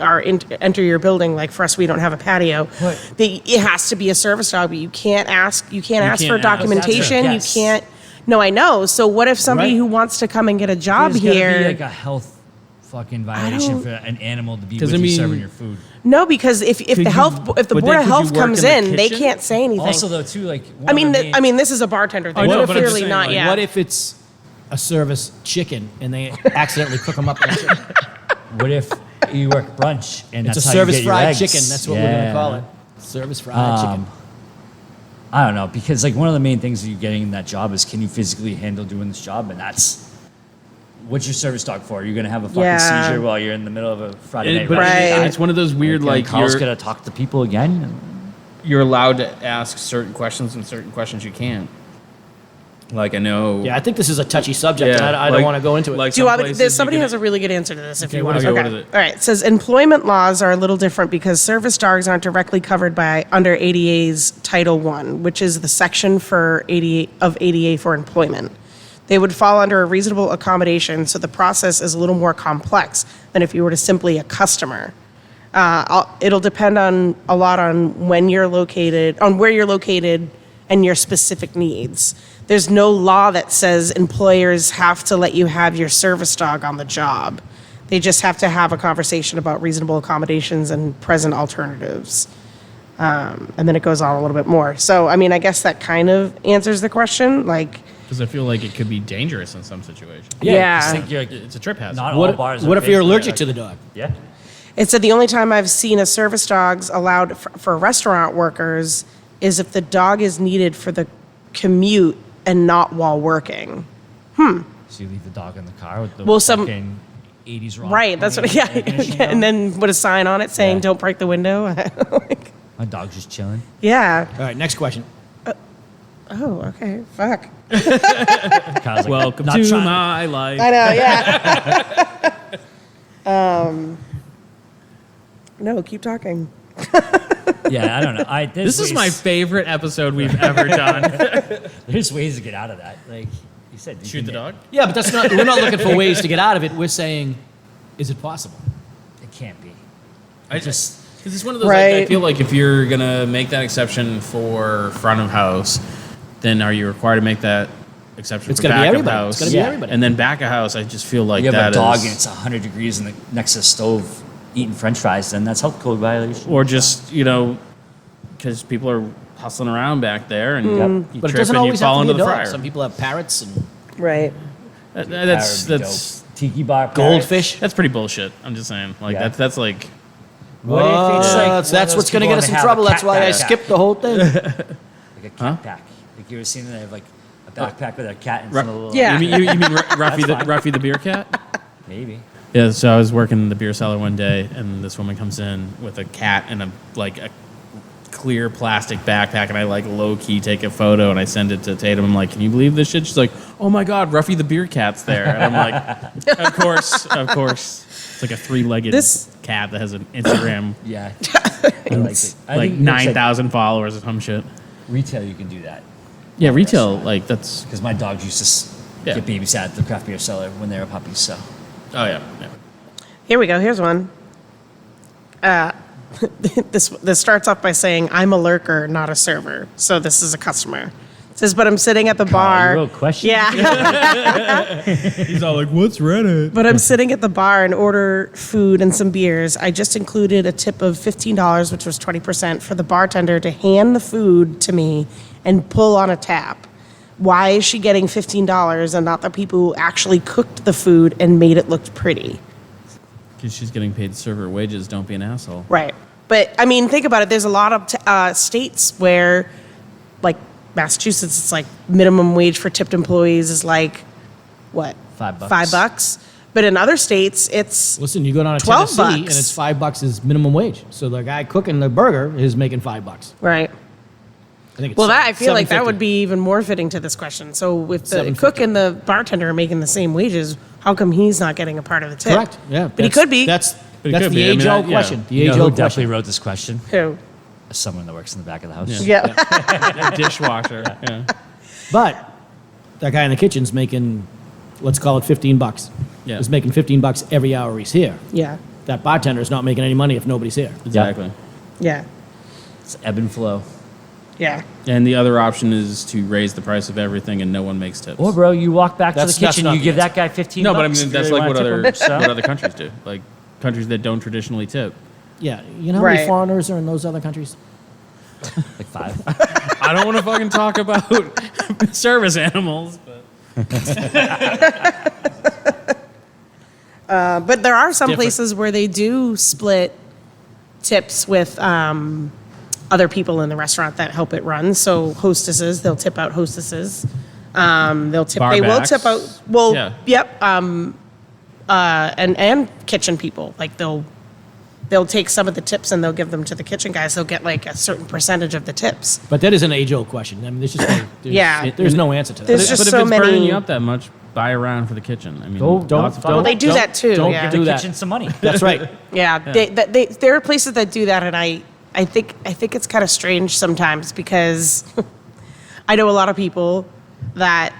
C: are enter your building. Like for us, we don't have a patio.
A: What?
C: It has to be a service dog, but you can't ask. You can't ask
B: can't
C: for
B: ask.
C: documentation.
A: Yes.
C: You can't. No, I know. So what if somebody
A: Right.
C: who wants to come and get a job
A: There's gotta
C: here?
A: be like a health fucking violation
C: don't-
A: for an animal to be
B: 'Cause
A: with
B: I
A: you
B: mean-
A: serving your food.
C: No, because if
B: Could
C: the
B: you-
C: health if the
B: but
C: board
B: then
C: of
B: could you
C: health
B: work
C: comes
B: in the
C: in, they
B: kitchen?
C: can't say anything.
A: Also, though, too, like
C: I mean, this is a bartender thing.
B: know,
C: What if
B: but I'm
C: clearly
B: saying,
C: not?
B: like,
C: Yeah.
D: What if it's a service chicken and they accidentally cook them up? In chicken?
A: what if you work brunch and
D: It's a
A: that's how
D: service
A: you get your
D: fried
A: eggs?
D: chicken. That's what we're going to
A: Yeah.
D: call it. Service fried chicken.
A: I don't know, because like one of the main things that you're getting in that job is can you physically handle doing this job, and that's what's your service dog for? You're gonna have a fucking
C: Yeah.
A: seizure while you're in the middle of a Friday night
B: But
A: run.
C: Right.
B: it's one of those weird, like,
A: Carl's
B: you're,
A: gonna talk to people again.
B: you're allowed to ask certain questions and certain questions you can't. Like, I know.
D: Yeah, I think this is a touchy subject,
B: Yeah,
D: and I don't
B: like-
D: want to go into it.
B: like
C: Do you
B: some
C: want me,
B: places
C: there's
B: you
C: somebody
B: can-
C: has a really good answer to this if
D: Okay,
C: you
D: what
C: want
D: is
C: to.
B: it?
C: Okay.
B: What is it?
C: All right. It says employment laws are a little different because service dogs aren't directly covered by under ADA's Title I, which is the section for ADA for employment. They would fall under a reasonable accommodation, so the process is a little more complex than if you were to simply a customer. It'll depend on a lot on where you're located, and your specific needs. There's no law that says employers have to let you have your service dog on the job. They just have to have a conversation about reasonable accommodations and present alternatives. And then it goes on a little bit more. So, I mean, I guess that kind of answers the question. Like,
B: Because I feel like it could be dangerous in some situations.
C: Yeah.
A: just think you're like,
B: It's a trip hazard.
A: not all
D: What,
A: bars.
D: what
A: are
D: if you're
A: basically
D: allergic
A: like-
D: to the dog?
A: Yeah.
C: it said the only time I've seen a service dogs allowed for restaurant workers is if the dog is needed for the commute and not while working.
A: So you leave the dog in the car with the
C: Well, some-
A: fucking 80s rock.
C: Right, that's what,
A: playing,
C: yeah.
A: air conditioning
C: And
A: on.
C: then put a sign on it saying,
A: Yeah.
C: don't break the window. Like,
A: My dog's just chilling.
C: yeah.
D: All right, next question.
C: Oh, okay. Fuck.
A: Kyle's like,
B: Welcome
A: not
B: to
A: trying-
B: my life.
C: I know, yeah. No, keep talking.
A: Yeah, I don't know.
B: This is my favorite episode we've ever done.
A: There's ways to get out of that. Like you said, you
B: Shoot
A: can
B: the
A: get-
B: dog?
D: Yeah, but that's not. We're not looking for ways to get out of it. We're saying, is it possible?
A: It can't be.
B: I
A: just-
B: Because it's one of those, like, I
C: Right.
B: feel like if you're going to make that exception for front of house, then are you required to make that exception
D: It's
B: for
D: gonna be
B: back of
D: everybody.
B: house?
D: It's gonna be
A: Yeah.
D: everybody.
B: And then back of house, I just feel like
A: You have
B: that
A: a dog
B: is-
A: and it's 100 degrees in the, next to the stove eating French fries, then that's health code violation.
B: or just, because people are hustling around back there and you
D: But it
B: trip
D: doesn't
B: and you
D: always
B: fall
D: have to
B: into
D: be a
B: the
D: dog.
B: fryer.
D: Some people have parrots and
C: Right.
B: That's
A: That would be
B: that's
A: dope. Tiki bar parrots.
D: goldfish.
B: that's pretty bullshit. I'm just saying. Like
A: Yeah.
B: that's like
A: What if it's like one of
D: that's
A: those
D: what's going to
A: people
D: get us
A: that
D: in
A: have a
D: trouble. That's
A: cat
D: why I
A: backpack?
D: skipped the whole thing.
A: Like a cat pack. Like you ever seen that? They have like a backpack with a cat and some little.
C: Yeah.
B: you mean Ruffy
A: That's fine.
B: Ruffy the beer cat?
A: Maybe.
B: Yeah, so I was working in the beer cellar one day, and this woman comes in with a cat and a clear plastic backpack, and I low key take a photo and I send it to Tatum. I'm like, "Can you believe this shit?" She's like, "Oh my god, Ruffy the beer cat's there," and I'm like, "Of course, of course." It's like a 3-legged
C: This-
B: cat that has an Instagram
A: Yeah. I like it. I
B: like
A: think
B: 9,000 followers or some shit.
A: Retail, you can do that.
B: Yeah, retail that's
A: Because my dogs used to
B: Yeah.
A: get babysat at the craft beer cellar when they were puppies. So
B: oh yeah.
C: Here we go. Here's one. This starts off by saying, I'm a lurker, not a server. So this is a customer. It says, but I'm sitting at the bar.
A: you wrote questions?
C: Yeah.
B: He's all like, "What's Reddit?"
C: But I'm sitting at the bar and order food and some beers. I just included a tip of $15, which was 20%, for the bartender to hand the food to me and pull on a tap. Why is she getting $15 and not the people who actually cooked the food and made it look pretty?
B: Because she's getting paid server wages. Don't be an asshole.
C: Right. But I mean, think about it. There's a lot of states where, like Massachusetts, it's like minimum wage for tipped employees is like, what?
A: $5.
C: $5. But in other states, it's
D: Listen, you go down to
C: 12
D: Tennessee and
C: bucks.
D: it's $5 is minimum wage. So the guy cooking the burger is making $5.
C: right.
D: I think it's
C: Well, that I feel like that
D: $7.50.
C: would be even more fitting to this question. So if the
D: $7.50.
C: cook and the bartender are making the same wages, how come he's not getting a part of the tip?
D: correct. Yeah,
C: But he could be.
D: That's
B: But he
D: that's
B: could
D: the
B: be. I mean,
D: age-old
B: yeah.
D: question. The
A: you know who
D: age-old
A: definitely
D: question.
A: wrote this question?
C: Who?
A: Someone that works in the back of the house.
C: Yeah.
B: Dishwasher. Yeah.
D: But that guy in the kitchen's making, let's call it $15.
B: Yeah.
D: He's making $15 every hour he's here.
C: Yeah.
D: That bartender is not making any money if nobody's here.
B: Exactly.
C: Yeah.
A: It's ebb and flow.
C: Yeah.
B: And the other option is to raise the price of everything and no one makes tips.
A: Or, bro, you walk back
D: That's-
A: to the
D: that's
A: kitchen,
D: not
A: you
D: the
A: give
D: answer.
A: that guy 15
B: no,
A: bucks.
B: but I mean
A: if you
B: that's
A: really
B: like what
A: wanna
B: other
A: tip him, so.
B: what other countries do. Like countries that don't traditionally tip.
D: Yeah. You know how many
C: Right.
D: foreigners are in those other countries?
A: Like 5.
B: I don't want to fucking talk about service animals, but
C: But there are some
B: Different.
C: places where they do split tips with other people in the restaurant that help it run. So hostesses, they'll tip out hostesses. They'll tip. They will
B: Barbacks.
C: tip out. Well,
B: Yeah.
C: yep. And kitchen people, like they'll take some of the tips and they'll give them to the kitchen guys. They'll get like a certain percentage of the tips.
D: But that is an age-old question. I mean, there's just
C: Yeah.
D: there's no answer to that.
C: There's
B: but
C: just
B: if
C: so
B: it's burning
C: many-
B: you up that much, buy around for the kitchen. I mean,
A: Don't-
B: lots of-
A: don't-
C: Well, they do that too.
D: don't
C: yeah.
A: Give the
D: that.
A: kitchen some money.
D: That's right.
C: Yeah, there are places that do that, and I think it's kind of strange sometimes because I know a lot of people that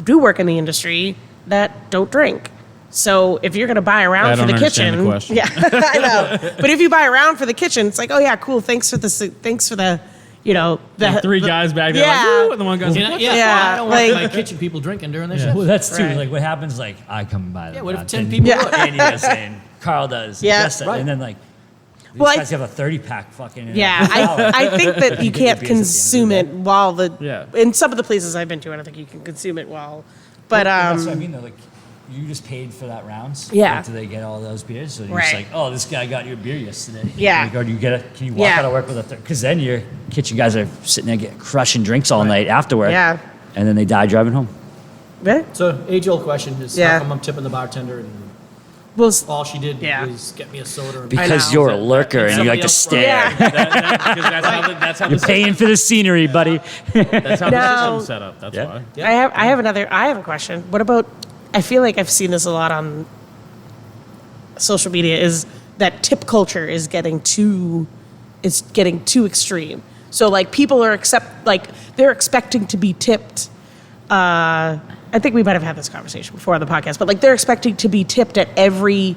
C: do work in the industry that don't drink. So if you're going to buy around
B: I
C: for the
B: don't understand
C: kitchen,
B: the question.
C: yeah, I know. But if you buy around for the kitchen, it's like, oh yeah, cool. Thanks for the
B: Like three guys back there,
C: Yeah.
B: like, woo, and the one guy's like, what the
C: Yeah,
D: I don't want
C: like-
D: my kitchen people drinking during their shift.
A: Well, that's true.
C: Right.
A: Like, what happens, like, I come by.
D: Yeah, what if
A: around
D: 10 people
C: Yeah.
D: would?
A: Andy does, and Karl does.
C: Yeah,
A: Jess does,
D: right.
A: And then, like, These
C: Well,
A: guys have a 30-pack fucking.
C: Yeah, I think that you
A: get your
C: can't
A: beers at the end of the
C: consume
A: day.
C: it while the.
B: Yeah.
C: In some of the places I've been to, I don't think you can consume it while. But
A: That's what I mean, though. Like, you just paid for that rounds.
C: Yeah.
A: Like, do they get all those beers? So you're
C: Right.
A: just like, oh, this guy got you a beer yesterday.
C: Yeah.
A: Like, or do you get a? Can you walk
C: Yeah.
A: out of work with a? Because then your kitchen guys are sitting there getting crushing drinks all night afterward.
C: Yeah.
A: And then they die driving home.
C: Really?
D: So age-old question is,
C: Yeah.
D: how come I'm tipping the bartender and
C: Well,
D: all she did
C: Yeah.
D: was get me a soda? And
A: Because
C: know.
A: you're a lurker and you like to
D: Somebody else
A: stare.
C: yeah.
B: Because that's how
A: You're paying for the scenery, buddy.
B: that's how the
C: No.
B: system's set up. That's
A: Yeah.
B: why.
D: Yeah.
C: I have a question. What about? I feel like I've seen this a lot on social media. Is that tip culture is getting too extreme. So like people are they're expecting to be tipped. I think we might have had this conversation before on the podcast, but like they're expecting to be tipped at every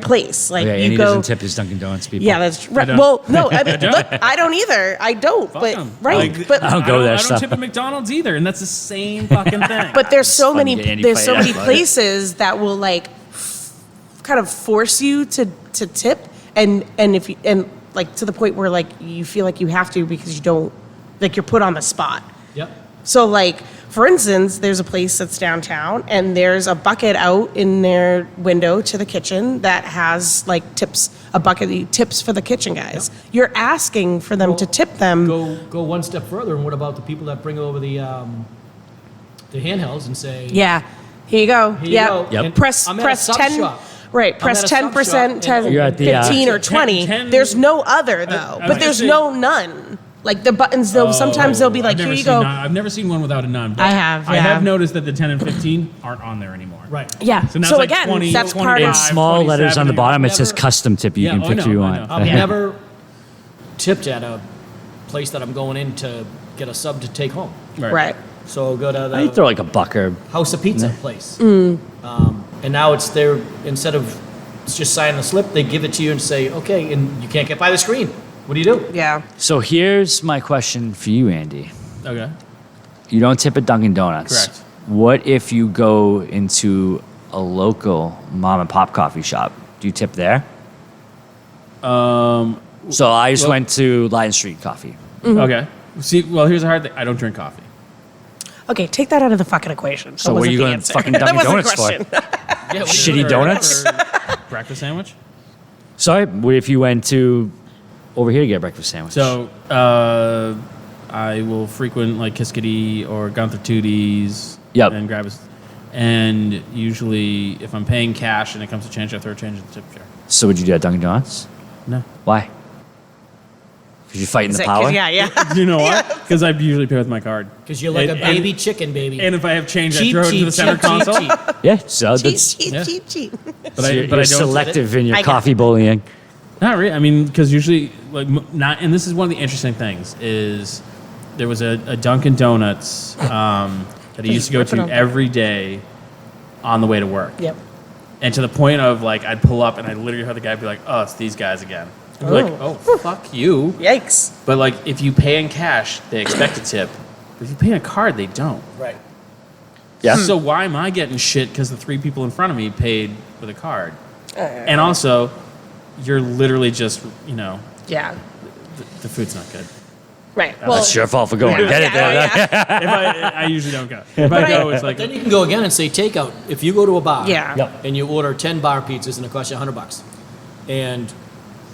C: place. Like
A: Yeah,
C: you
A: Andy
C: go.
A: doesn't tip his Dunkin' Donuts people.
C: Yeah, that's right.
B: don't.
C: Well, no, I mean, look, I don't either. I don't.
B: Fuck
C: But
B: 'em.
C: right,
B: Like,
C: but
A: I don't go there,
B: I don't
A: so.
B: tip at McDonald's either, and that's the same fucking thing.
C: But there's so
A: fun
C: many
A: to get any
C: there's so
A: fight
C: many
A: about it.
C: places that will like kind of force you to tip and if you and like to the point where like you feel like you have to because you don't like you're put on the spot.
D: Yep.
C: So like for instance, there's a place that's downtown and there's a bucket out in their window to the kitchen that has like a bucket of tips for the kitchen guys. You're asking for them to tip them.
D: Go one step further, and what about the people that bring over the handhelds and say,
C: Yeah. Here you go.
D: Here you
C: Yep.
D: go.
A: Yep.
D: And
C: Press
D: I'm at a sub
C: 10.
D: shop.
C: Right,
D: I'm
C: press
D: at a sub
C: 10%,
D: shop,
C: 10,
D: and-
A: You're at the,
C: 15 or
B: 10
C: 20.
B: 10
C: There's no other though.
B: was
C: But
B: gonna
C: there's
B: say-
C: no none. Like the buttons though, sometimes they'll be like,
B: I've
C: here
B: never
C: you
B: seen
C: go.
B: none- I've never seen one without a none. but
C: I have,
B: I
C: yeah.
B: have noticed that the 10 and 15 aren't on there anymore.
D: Right.
C: Yeah.
B: So now
C: So,
B: it's like
C: again,
B: 20,
C: that's
B: 20
C: part
A: In
C: of
A: small letters on the
B: 27,
A: bottom, it says
D: never-
A: custom tip. You
B: Yeah,
A: can
B: oh, I
A: pick
B: know,
A: who you
B: I
A: want.
B: know.
D: I've
A: Yeah.
D: never tipped at a place that I'm going in to get a sub to take home.
C: right.
D: So I'll go to the
A: I throw like a buck or
D: House of Pizza place.
C: Mm.
D: And now it's there, instead of just signing a slip, they give it to you and say, okay, and you can't get by the screen. What do you do?
C: Yeah.
A: So here's my question for you, Andy.
B: Okay.
A: You don't tip at Dunkin' Donuts.
B: Correct.
A: What if you go into a local mom and pop coffee shop? Do you tip there? So I just went to Lion Street Coffee.
B: Okay. See, well, here's the hard thing. I don't drink coffee.
C: Okay, take that out of the fucking equation.
A: So what are you going to fucking
C: That
A: Dunkin'
C: wasn't
A: Donuts
C: a
A: for?
C: question.
B: Yeah,
A: Shitty donuts?
B: Breakfast sandwich.
A: Sorry, what if you went to over here to get a breakfast sandwich?
B: So I will frequent like Kiskadee or Gunther Tootie's.
A: Yep.
B: And grab a. And usually, if I'm paying cash and it comes to change, I throw change in the tip jar.
A: So would you do that at Dunkin' Donuts?
B: No.
A: Why? Because you're fighting
C: Is
A: the
C: it 'cause-
A: power?
C: Yeah.
B: Do you know why? Because I usually pay with my card.
D: Because you're like
B: And-
D: a baby chicken, baby.
B: And if I have change,
D: cheap,
B: I throw it
D: cheap,
B: into the center
D: cheap,
B: console.
D: cheap, cheap.
A: Yeah, so
C: Cheat,
A: that's
C: cheat,
B: yeah.
C: cheat, cheat.
B: But
A: so
B: I
A: you're
B: don't.
A: selective in your
C: I get
A: coffee bullying.
B: Not really. I mean, because usually, like, not. And this is one of the interesting things is there was a Dunkin' Donuts that I used to go
C: Rip it
B: to
C: open.
B: every day on the way to work.
C: Yep.
B: And to the point of like, I'd pull up and I literally heard the guy be like, "Oh, it's these guys again." I'd be like, "Oh, fuck you."
C: Yikes.
B: But like, if you pay in cash, they expect a tip. But if you pay in a card, they don't.
D: Right.
A: Yeah.
B: So why am I getting shit because the three people in front of me paid with a card? And also, you're literally just,
C: Yeah.
B: the food's not good.
C: Right. Well,
A: That's your fault for going.
C: yeah,
A: Get it there.
C: yeah.
B: If I usually don't go. If I go, it's like,
D: Then you can go again and say takeout. If you go to a bar
C: Yeah.
A: Yep.
D: and you order 10 bar pizzas and it costs you $100, and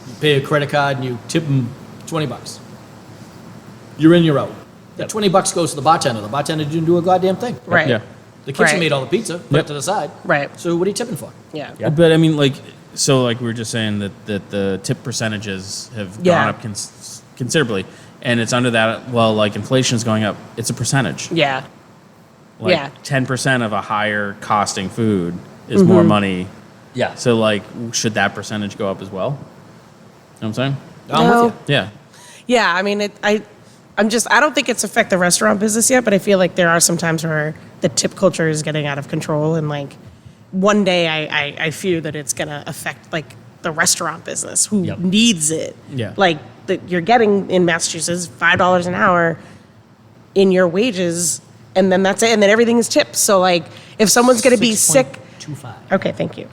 D: you pay a credit card and you tip them $20, you're in, you're out. That $20 goes to the bartender. The bartender didn't do a goddamn thing.
C: Right.
B: yeah.
D: The kitchen
C: Right.
D: made all the pizza, put it to the side.
C: Right.
D: So what are you tipping for?
C: Yeah.
A: Yeah.
B: But I mean, like, so like we were just saying that the tip percentages have
C: Yeah.
B: gone up considerably, and it's under that. Well, like inflation is going up. It's a percentage.
C: Yeah.
B: Like
C: Yeah.
B: 10% of a higher costing food is more money.
A: Yeah.
B: So like, should that percentage go up as well? You know what I'm saying?
D: I'm
C: No.
D: with you.
B: Yeah.
C: Yeah, I mean, I don't think it's affect the restaurant business yet, but I feel like there are some times where the tip culture is getting out of control, and like one day I fear that it's gonna affect like the restaurant business who
A: Yep.
C: needs it.
B: Yeah.
C: Like you're getting in Massachusetts $5 an hour in your wages, and then that's it, and then everything is tipped. So like if someone's gonna be sick,
D: 6.25.
C: okay, thank you.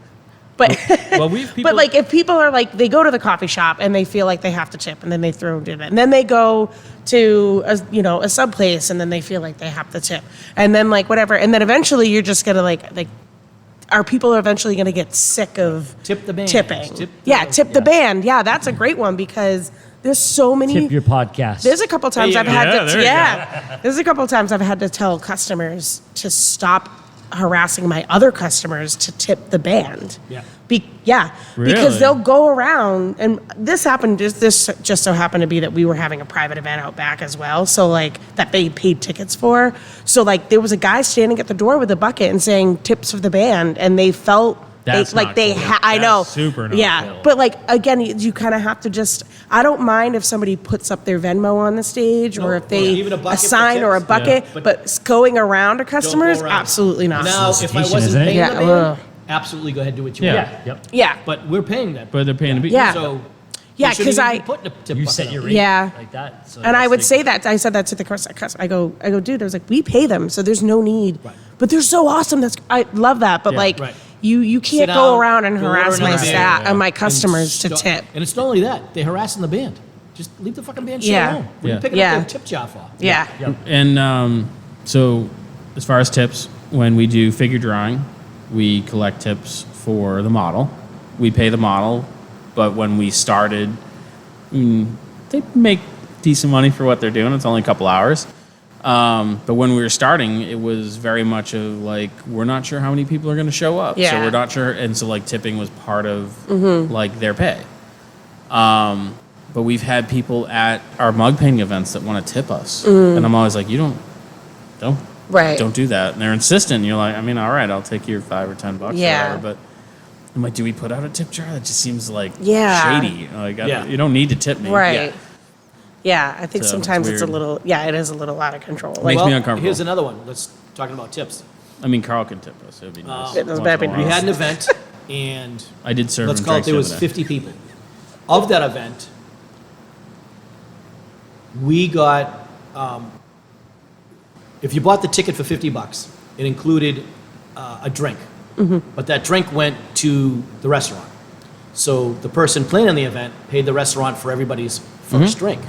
C: But
B: Well,
C: but like if people are like they go to the coffee shop and they feel like they have to tip and then they throw it in, and then they go to a sub place and then they feel like they have to tip, and then like whatever, and then eventually you're just gonna like our people are eventually gonna get sick of
D: Tip the band.
C: tipping.
D: Tip
C: Tip the band. Yeah, that's a great one because there's so many.
A: Tip your podcast.
C: There's a couple times I've had
B: there you
C: to There's a couple times I've had to tell customers to stop harassing my other customers to tip the band.
D: Yeah.
C: Because
B: Really?
C: they'll go around, and this just so happened to be that we were having a private event out back as well, so like that they paid tickets for. So like there was a guy standing at the door with a bucket and saying tips for the band, and they felt
B: That's not cool.
C: I know.
B: That's super not cool.
C: But like again, you kind of have to just. I don't mind if somebody puts up their Venmo on the stage, or if they
D: even a bucket for
C: sign or a
D: tips.
C: bucket,
D: Yeah.
C: but going around to customers,
D: around.
C: absolutely not.
D: Now, if I
A: Solicitation,
D: wasn't
A: isn't it?
D: paying
C: Yeah,
D: the band,
C: ugh.
D: absolutely go ahead and do what you
B: Yeah.
D: want.
A: Yep.
C: Yeah,
D: But we're paying that.
B: But they're paying to be.
C: Yeah.
D: So
C: Yeah,
D: they shouldn't
C: 'cause
D: even
C: I-
D: be putting a tip
A: You
D: bucket
A: set
D: up.
A: your rate
C: Yeah.
A: like that. So
C: and I
A: that's
C: would
A: like-
C: say that. I said that to the customer. I go, dude, I was like, we pay them, so there's no need.
D: Right.
C: But they're so awesome. I love that. But
B: Yeah.
C: like,
D: Right.
C: you
D: Sit
C: can't go
D: down,
C: around and
D: go order
C: harass my
D: another beer.
C: staff and my
D: And
C: customers to
D: stop-
C: tip.
D: And it's not only that, they're harassing the band. Just leave the fucking band shit
C: Yeah.
D: alone. What are
B: Yeah.
D: you picking
C: Yeah.
D: up their tip jar for?
C: Yeah.
A: Yep.
B: And so, as far as tips, when we do figure drawing, we collect tips for the model. We pay the model, but when we started, they make decent money for what they're doing. It's only a couple hours. But when we were starting, it was very much of like, we're not sure how many people are going to show up. So
C: Yeah.
B: we're not sure. And so, like, tipping was part of like their pay. But we've had people at our mug painting events that want to tip us. And I'm always like, don't
C: Right.
B: don't do that. And they're insistent. And you're like, I mean, all right, I'll take your $5 or $10
C: Yeah.
B: or whatever. But I'm like, do we put out a tip jar? That just seems like
C: Yeah.
B: shady. Like,
D: Yeah.
B: you don't need to tip me.
C: Right. Yeah, I think
B: So,
C: sometimes
B: it's
C: it's a
B: weird.
C: little. Yeah, it is a little out of control. Like,
B: Makes
D: Well,
B: me uncomfortable.
D: here's another one. Let's talking about tips.
B: I mean, Carl can tip us. It would be nice.
C: It does
B: once
C: better
B: in a
C: be
D: We
B: while.
D: had an event, and
B: I did serve
D: let's
B: him
D: call it
B: drinks
D: there
B: the
D: was
B: other day.
D: 50 people. Of that event, we got, if you bought the ticket for $50, it included a drink. But that drink went to the restaurant. So the person planning the event paid the restaurant for everybody's first drink.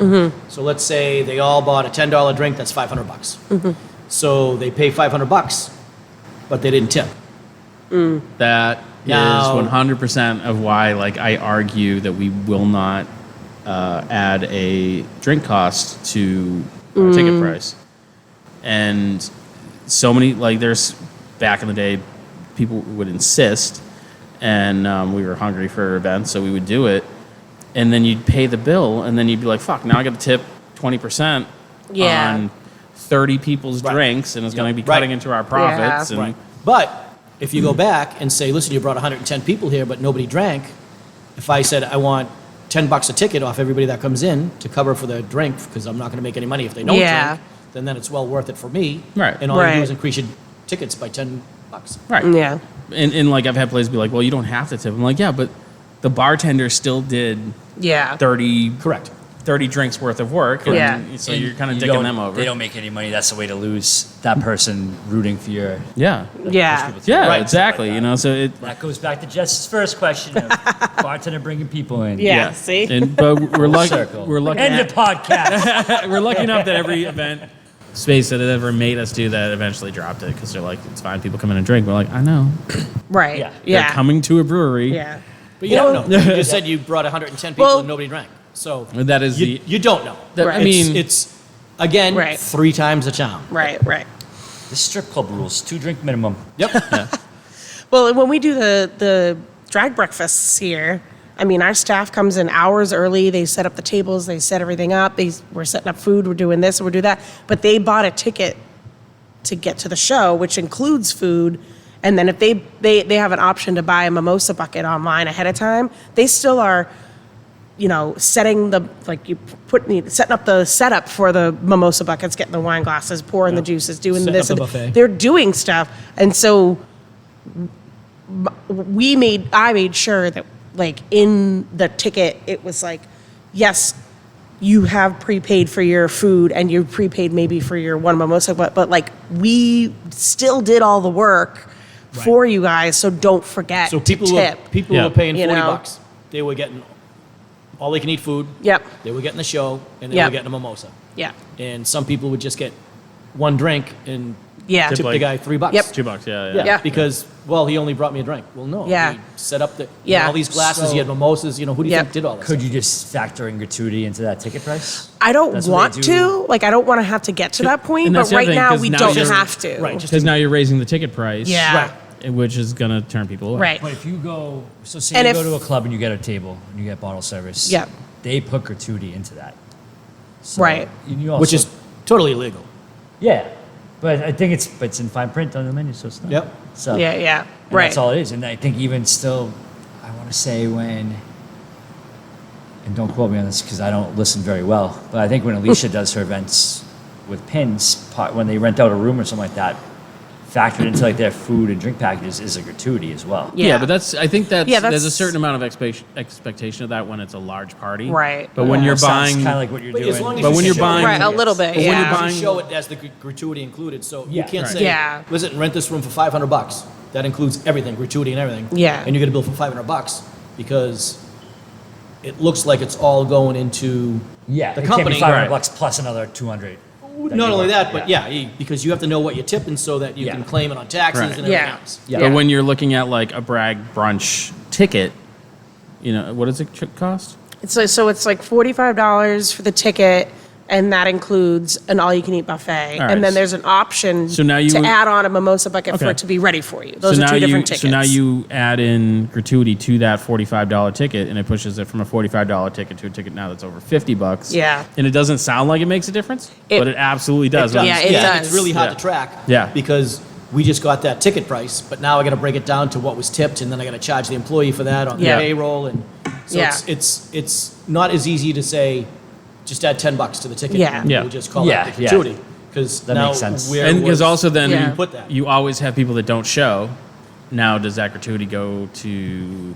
D: So let's say they all bought a $10 drink, that's $500. So they pay $500, but they didn't tip.
B: That is
D: Now-
B: 100% of why, like, I argue that we will not add a drink cost to our ticket price. And so many, like, there's back in the day, people would insist, and we were hungry for events, so we would do it. And then you'd pay the bill, and then you'd be like, fuck, now I got to tip 20%
C: Yeah.
B: on 30 people's
D: Right.
B: drinks, and it's going to be
D: Right.
B: cutting into our profits.
C: Yeah.
B: And
D: Right. But if you go back and say, listen, you brought 110 people here, but nobody drank, if I said I want $10 a ticket off everybody that comes in to cover for their drink, because I'm not going to make any money if they don't
C: Yeah.
D: drink, then it's well worth it for me.
B: Right.
D: And all you
C: Right.
D: do is increase your tickets by $10.
B: Right.
C: Yeah.
B: And like, I've had places be like, well, you don't have to tip. I'm like, yeah, but the bartender still did
C: Yeah.
B: 30
D: Correct.
B: 30 drinks worth of work. And
C: Yeah.
B: so
A: And
B: you're kind of
A: you
B: dicking
A: don't-
B: them over.
A: They don't make any money. That's the way to lose that person rooting for your.
B: Yeah.
C: Yeah.
B: Yeah,
D: Right.
B: exactly.
A: Like
B: you
A: that.
B: know, so it.
A: That goes back to Jess's first question of bartender bringing people in.
C: Yeah. See?
B: And, but we're lucky.
A: Circle.
B: We're lucky.
A: End the podcast.
B: We're lucky enough that every event space that had ever made us do that eventually dropped it because they're like, it's fine. People come in and drink. We're like, I know.
C: Right.
A: Yeah.
C: Yeah.
B: They're coming to a brewery.
C: Yeah.
D: But you don't know. You just said you brought 110 people
C: Well-
D: and nobody drank. So
B: And that is
D: you,
B: the.
D: you don't know.
B: That,
C: Right.
B: I mean,
D: it's again,
C: Right.
D: 3 times the charm.
C: Right. Right.
A: The strip club rules: 2 drink minimum.
D: Yep.
C: Well, when we do the drag breakfasts here, I mean, our staff comes in hours early. They set up the tables. They set everything up. We're setting up food. We're doing this. We're doing that. But they bought a ticket to get to the show, which includes food. And then if they have an option to buy a mimosa bucket online ahead of time, they still are, setting setting up the setup for the mimosa buckets, getting the wine glasses, pouring the juices, doing
D: Setting
C: this.
D: up the
C: and
D: buffet.
C: they're doing stuff. And so I made sure that, like, in the ticket, it was like, yes, you have prepaid for your food and you're prepaid maybe for your one mimosa, but like, we still did all the work for you guys. So don't forget
D: So
C: to tip.
D: people
B: Yeah.
D: were paying
C: You
D: $40.
C: know?
D: They were getting all they can eat food.
C: Yep.
D: They were getting the show, and they
C: Yep.
D: were getting a mimosa.
C: Yeah.
D: And some people would just get one drink and
C: Yeah.
D: tip the
B: like-
D: guy $3.
C: Yep.
B: $2, yeah.
D: Yeah,
C: Yeah.
D: because, well, he only brought me a drink. Well, no.
C: Yeah.
D: He set up
C: Yeah.
D: all these glasses.
A: So-
D: He had mimosas. Who do you
C: Yep.
D: think did all this?
A: Could you just factor in gratuity into that ticket price?
C: I don't
A: That's what
C: want
A: they do.
C: to. Like, I don't want to have to get to that point.
B: And
C: But
B: that's the
C: right
B: other thing,
C: now,
B: 'cause
C: we
B: now
C: don't
B: you're-
C: have to.
D: Right, just
B: Because now you're raising the ticket price.
C: Yeah.
D: Right.
B: Which is going to turn people away.
C: Right.
A: But if you go, so say
C: And
A: you
C: if-
A: go to a club and you get a table and you get bottle service.
C: Yep.
A: They put gratuity into that. So
C: Right.
A: You also,
D: Which is totally illegal.
A: yeah, but I think it's in fine print on the menu, so it's not.
D: Yep.
A: So
C: Yeah. Yeah.
A: and
C: Right.
A: That's all it is, and I think even still, I want to say when. And don't quote me on this because I don't listen very well. But I think when Alicia does her events with pins, when they rent out a room or something like that, factored into like their food and drink packages is a gratuity as well.
C: Yeah.
B: But I think
C: Yeah,
B: there's a
C: that's-
B: certain amount of expectation of that when it's a large party.
C: Right.
B: But when you're buying,
A: kind of like what you're
D: But
A: doing.
D: as long as
B: But
D: you
B: when you're
D: show-
B: buying-
C: Right. A little bit.
B: But when
C: Yeah.
B: you're buying-
D: You show it as the gratuity included, so
A: Yeah.
D: you can't
A: Right.
D: say,
C: Yeah.
D: listen, rent this room for $500. That includes everything, gratuity and everything.
C: Yeah.
D: And you get a bill for $500 because it looks like it's all going into
A: yeah,
D: the
A: it
D: company.
A: can't be $500
B: Right.
A: bucks plus another 200.
D: Not only that, but because you have to know what you're tipping so that you
A: Yeah.
D: can claim it on taxes
B: Right.
D: and everything
C: Yeah.
D: else.
A: Yeah.
B: but when you're looking at like a brag brunch ticket, what does it cost?
C: So it's like $45 for the ticket, and that includes an all-you-can-eat buffet.
B: All right.
C: And then there's an option
B: So now you
C: to
B: would-
C: add on a mimosa bucket for
B: Okay.
C: it to be ready for you. Those are two different tickets.
B: So now you add in gratuity to that $45 ticket, and it pushes it from a $45 ticket to a ticket now that's over $50.
C: Yeah.
B: And it doesn't sound like it makes a difference,
C: It-
B: but it absolutely does.
C: Yeah, it does.
D: It's really hard
B: Yeah.
D: to track.
B: Yeah.
D: Because we just got that ticket price, but now I got to break it down to what was tipped, and then I got to charge the employee for that on
C: Yeah.
D: the payroll, and so
C: Yeah.
D: it's not as easy to say just add $10 to the ticket.
C: Yeah.
D: and
B: Yeah.
D: We'll just call
A: Yeah,
D: that the
A: yeah.
D: gratuity because
A: That
D: now
A: makes sense.
D: where
B: And because
D: was-
B: also then
C: Yeah.
D: you put that.
B: you always have people that don't show. Now, does that gratuity go to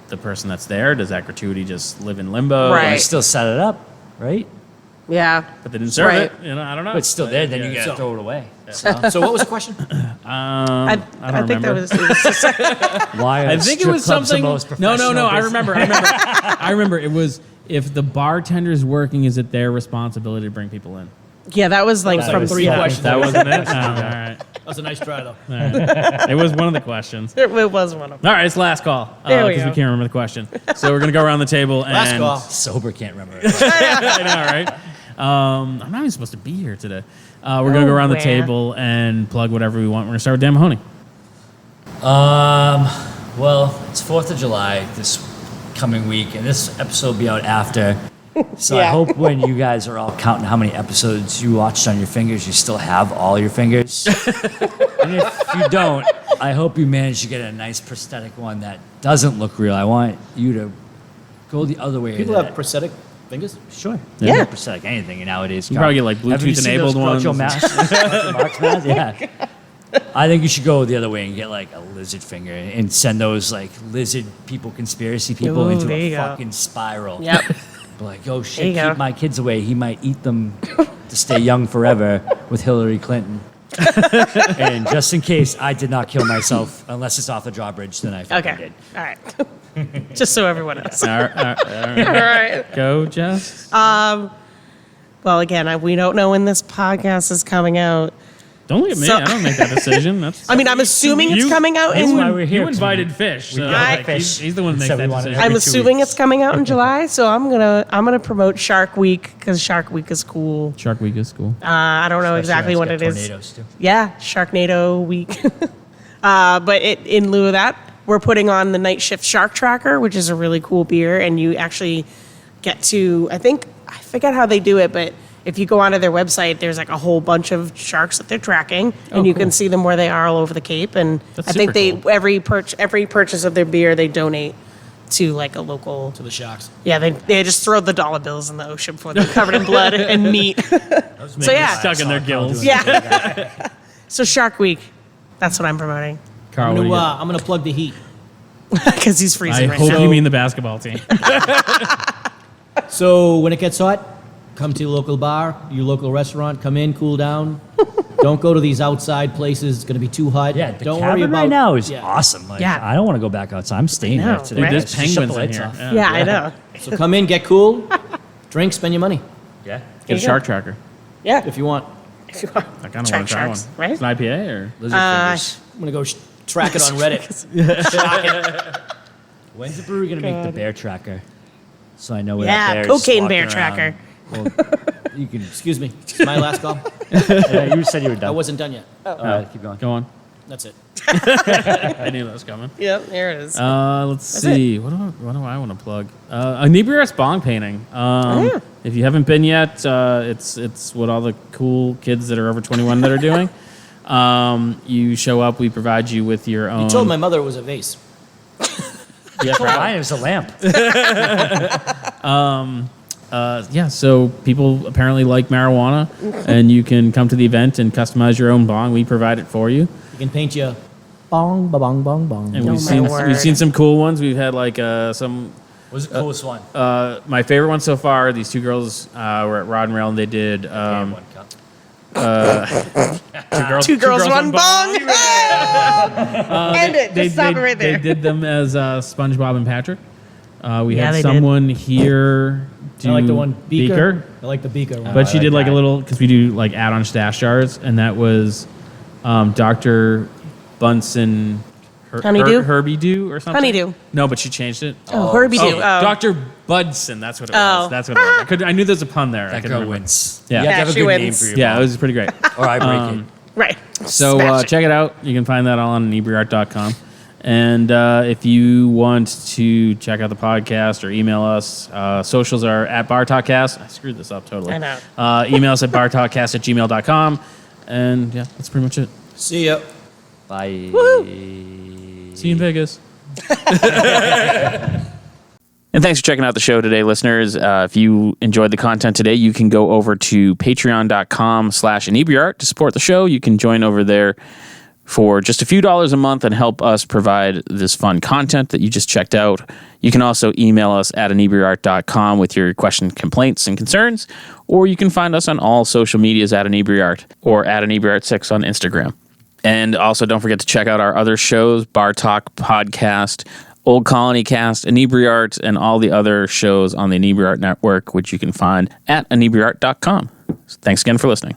B: the person that's there? Does that gratuity just live in limbo?
C: Right.
A: You still set it up, right?
C: Yeah.
B: But they didn't serve
C: Right.
B: it. I don't know.
A: But it's still there, then you
B: Yeah.
A: gotta
D: So-
A: throw it away. So,
D: So what was the question?
C: I
B: don't
C: think that
B: remember.
C: was. It was just,
A: why are
B: I think it
A: strip
B: was
A: clubs the
B: something.
A: most
B: No.
A: professional
B: I
A: business?
B: remember. I remember. It was if the bartender's working, is it their responsibility to bring people in?
C: yeah, that was like
D: That
C: from
D: was
C: three
D: that-
C: questions.
B: That wasn't it. Oh, all right.
D: That was a nice try, though.
B: All right. It was one of the questions.
C: It was one of them.
B: All right, it's last call
C: There we
B: because
C: go.
B: we can't remember the question. So we're gonna go around the table and
D: Last call.
A: Sober can't remember it.
B: I know, right? I'm not even supposed to be here today. We're gonna go around the
C: where?
B: table and plug whatever we want. We're gonna start with Dan Mahoney.
A: Well, it's 4th of July this coming week, and this episode will be out after. So I
C: Yeah.
A: hope when you guys are all counting how many episodes you watched on your fingers, you still have all your fingers. And if you don't, I hope you manage to get a nice prosthetic one that doesn't look real. I want you to go the other way.
D: People
A: that-
D: have prosthetic fingers.
A: Sure.
C: Yeah.
A: Yeah. Prosthetic anything nowadays.
B: You probably get, like,
A: Have you
B: Bluetooth
A: seen those
B: enabled
A: Groucho
B: ones.
A: masks? Mark's masks? Yeah. I think you should go the other way and get like a lizard finger and send those like lizard people, conspiracy people
C: Ooh,
A: into
C: there
A: a
C: you go.
A: fucking spiral.
C: Yep.
A: Be like, oh
C: There you
A: shit,
C: go.
A: keep my kids away. He might eat them to stay young forever with Hillary Clinton. And just in case I did not kill myself, unless it's off the drawbridge, then I fucking
C: Okay.
A: did.
C: All right. Just so everyone knows.
B: All right.
C: All right.
B: Go, Jess.
C: Well, again, we don't know when this podcast is coming out.
B: Don't look at me.
C: So-
B: I don't make that decision. That's.
C: I mean, I'm assuming it's
B: You-
C: coming out
A: That's
C: in.
A: why we're here.
B: You invited Fish. So
A: got
B: like,
A: Fish.
B: he's the one that makes
A: Said
B: that
A: we wanted
B: decision.
C: I'm
A: every 2
C: assuming
A: weeks.
C: it's coming out in July, so I'm gonna promote Shark Week because Shark Week is cool.
B: Shark Week is cool.
C: I don't know exactly
A: Especially
C: what
A: when
C: it
A: it's
C: is.
A: got tornadoes, too.
C: Yeah, Sharknado Week. But in lieu of that, we're putting on the Night Shift Shark Tracker, which is a really cool beer, and you actually get to. I forget how they do it, but if you go onto their website, there's like a whole bunch of sharks that they're tracking, and you can
B: cool.
C: see them where they are all over the Cape. And
B: That's
C: I think
B: super cool.
C: every purchase of their beer, they donate to like a local.
D: To the Sharks.
C: Yeah, they just throw the dollar bills in the ocean before they're covered in blood and meat. So yeah,
B: Stuck in their gills.
C: yeah. So Shark Week, that's what I'm promoting
B: Carl,
D: I'm
B: what do
D: gonna,
B: you got?
D: I'm gonna plug the Heat.
C: because he's
B: I
C: freezing right
B: hope
C: now.
B: you mean the basketball team.
D: So when it gets hot, come to your local bar, your local restaurant. Come in, cool down. Don't go to these outside places. It's going to be too hot.
A: Yeah, the
D: don't
A: cabin
D: worry about
A: right now is
D: yeah.
A: awesome. Like,
C: Yeah.
A: I don't want to go back outside. I'm staying
C: I know,
A: there today.
C: right?
B: There's
A: Just shut the
B: penguins in
A: lights
B: here.
A: off.
C: Yeah, I know.
D: So come in, get cool, drink, spend your money
A: Yeah.
B: Get a shark tracker.
C: Yeah.
D: if you want.
C: If you want.
B: I kind of
C: Track
B: want to try one.
C: sharks, right?
B: It's an IPA or?
A: Lizard fingers.
D: I'm gonna go track it on Reddit. Shock it.
A: When's the brewery going to make the bear tracker? So I know where
C: Yeah,
A: that bear is just
C: cocaine
A: walking
C: bear
A: around.
C: tracker.
A: Well, you can.
D: Excuse me. It's my last call.
A: Yeah, you said you were done.
D: I wasn't done yet.
A: All right, keep going.
B: Go on.
D: That's it.
B: I knew that was coming.
C: Yep, there it is.
B: Let's see. What do I want to plug? Inebriart's bong painting.
C: Yeah.
B: If you haven't been yet, it's what all the cool kids that are over 21 that are doing. You show up. We provide you with your own.
D: You told my mother it was a vase.
B: Yeah,
A: Mine is a lamp.
B: yeah, so people apparently like marijuana, and you can come to the event and customize your own bong. We provide it for you.
D: You can paint you bong, ba bong, bong, bong.
B: And
C: Oh,
B: we've
C: my
B: seen
C: word.
B: we've seen some cool ones. We've had like some.
A: What's the coolest one?
B: My favorite one so far. These two girls were at Rod and Rail, and they did
A: One cup.
C: Two girls, one bong. End it. Just stop it right there.
B: They did them as SpongeBob and Patrick. We
C: Yeah,
B: had
C: they did.
B: someone here do
D: I like the one beaker. I like the beaker one.
B: but she
A: I
B: did
A: like
B: like a
A: that.
B: little because we do like add-on stash jars, and that was Dr. Bunsen.
C: Honeydew?
B: Herbie Dew or something.
C: Honeydew.
B: No, but she changed it.
C: Oh, Herbie Dew. Oh.
B: Dr. Budson. That's what it
C: Oh.
B: was. That's what it was. I knew there's a pun there. I
A: That
B: couldn't
A: girl
B: remember.
A: wins.
B: Yeah.
A: You have to have a
C: Yeah, she
A: good
C: wins.
A: name for your
B: Yeah, it
A: bong.
B: was pretty great.
A: Or I break it.
C: Right.
B: So
C: Smash it.
B: check it out. You can find that all on inebriart.com. And if you want to check out the podcast or email us, socials are at Bartalkcast. I screwed this up totally.
C: I know.
B: Email us at bartalkcast@gmail.com. And yeah, that's pretty much it.
D: See ya.
A: Bye.
B: See you in Vegas. And thanks for checking out the show today, listeners. If you enjoyed the content today, you can go over to patreon.com/inebriart to support the show. You can join over there for just a few dollars a month and help us provide this fun content that you just checked out. You can also email us at inebriart.com with your questions, complaints, and concerns, or you can find us on all social medias at inebriart or at inebriart6 on Instagram. And also don't forget to check out our other shows, Bartalk Podcast, Old Colony Cast, Inebriart, and all the other shows on the Inebriart Network, which you can find at inebriart.com. Thanks again for listening.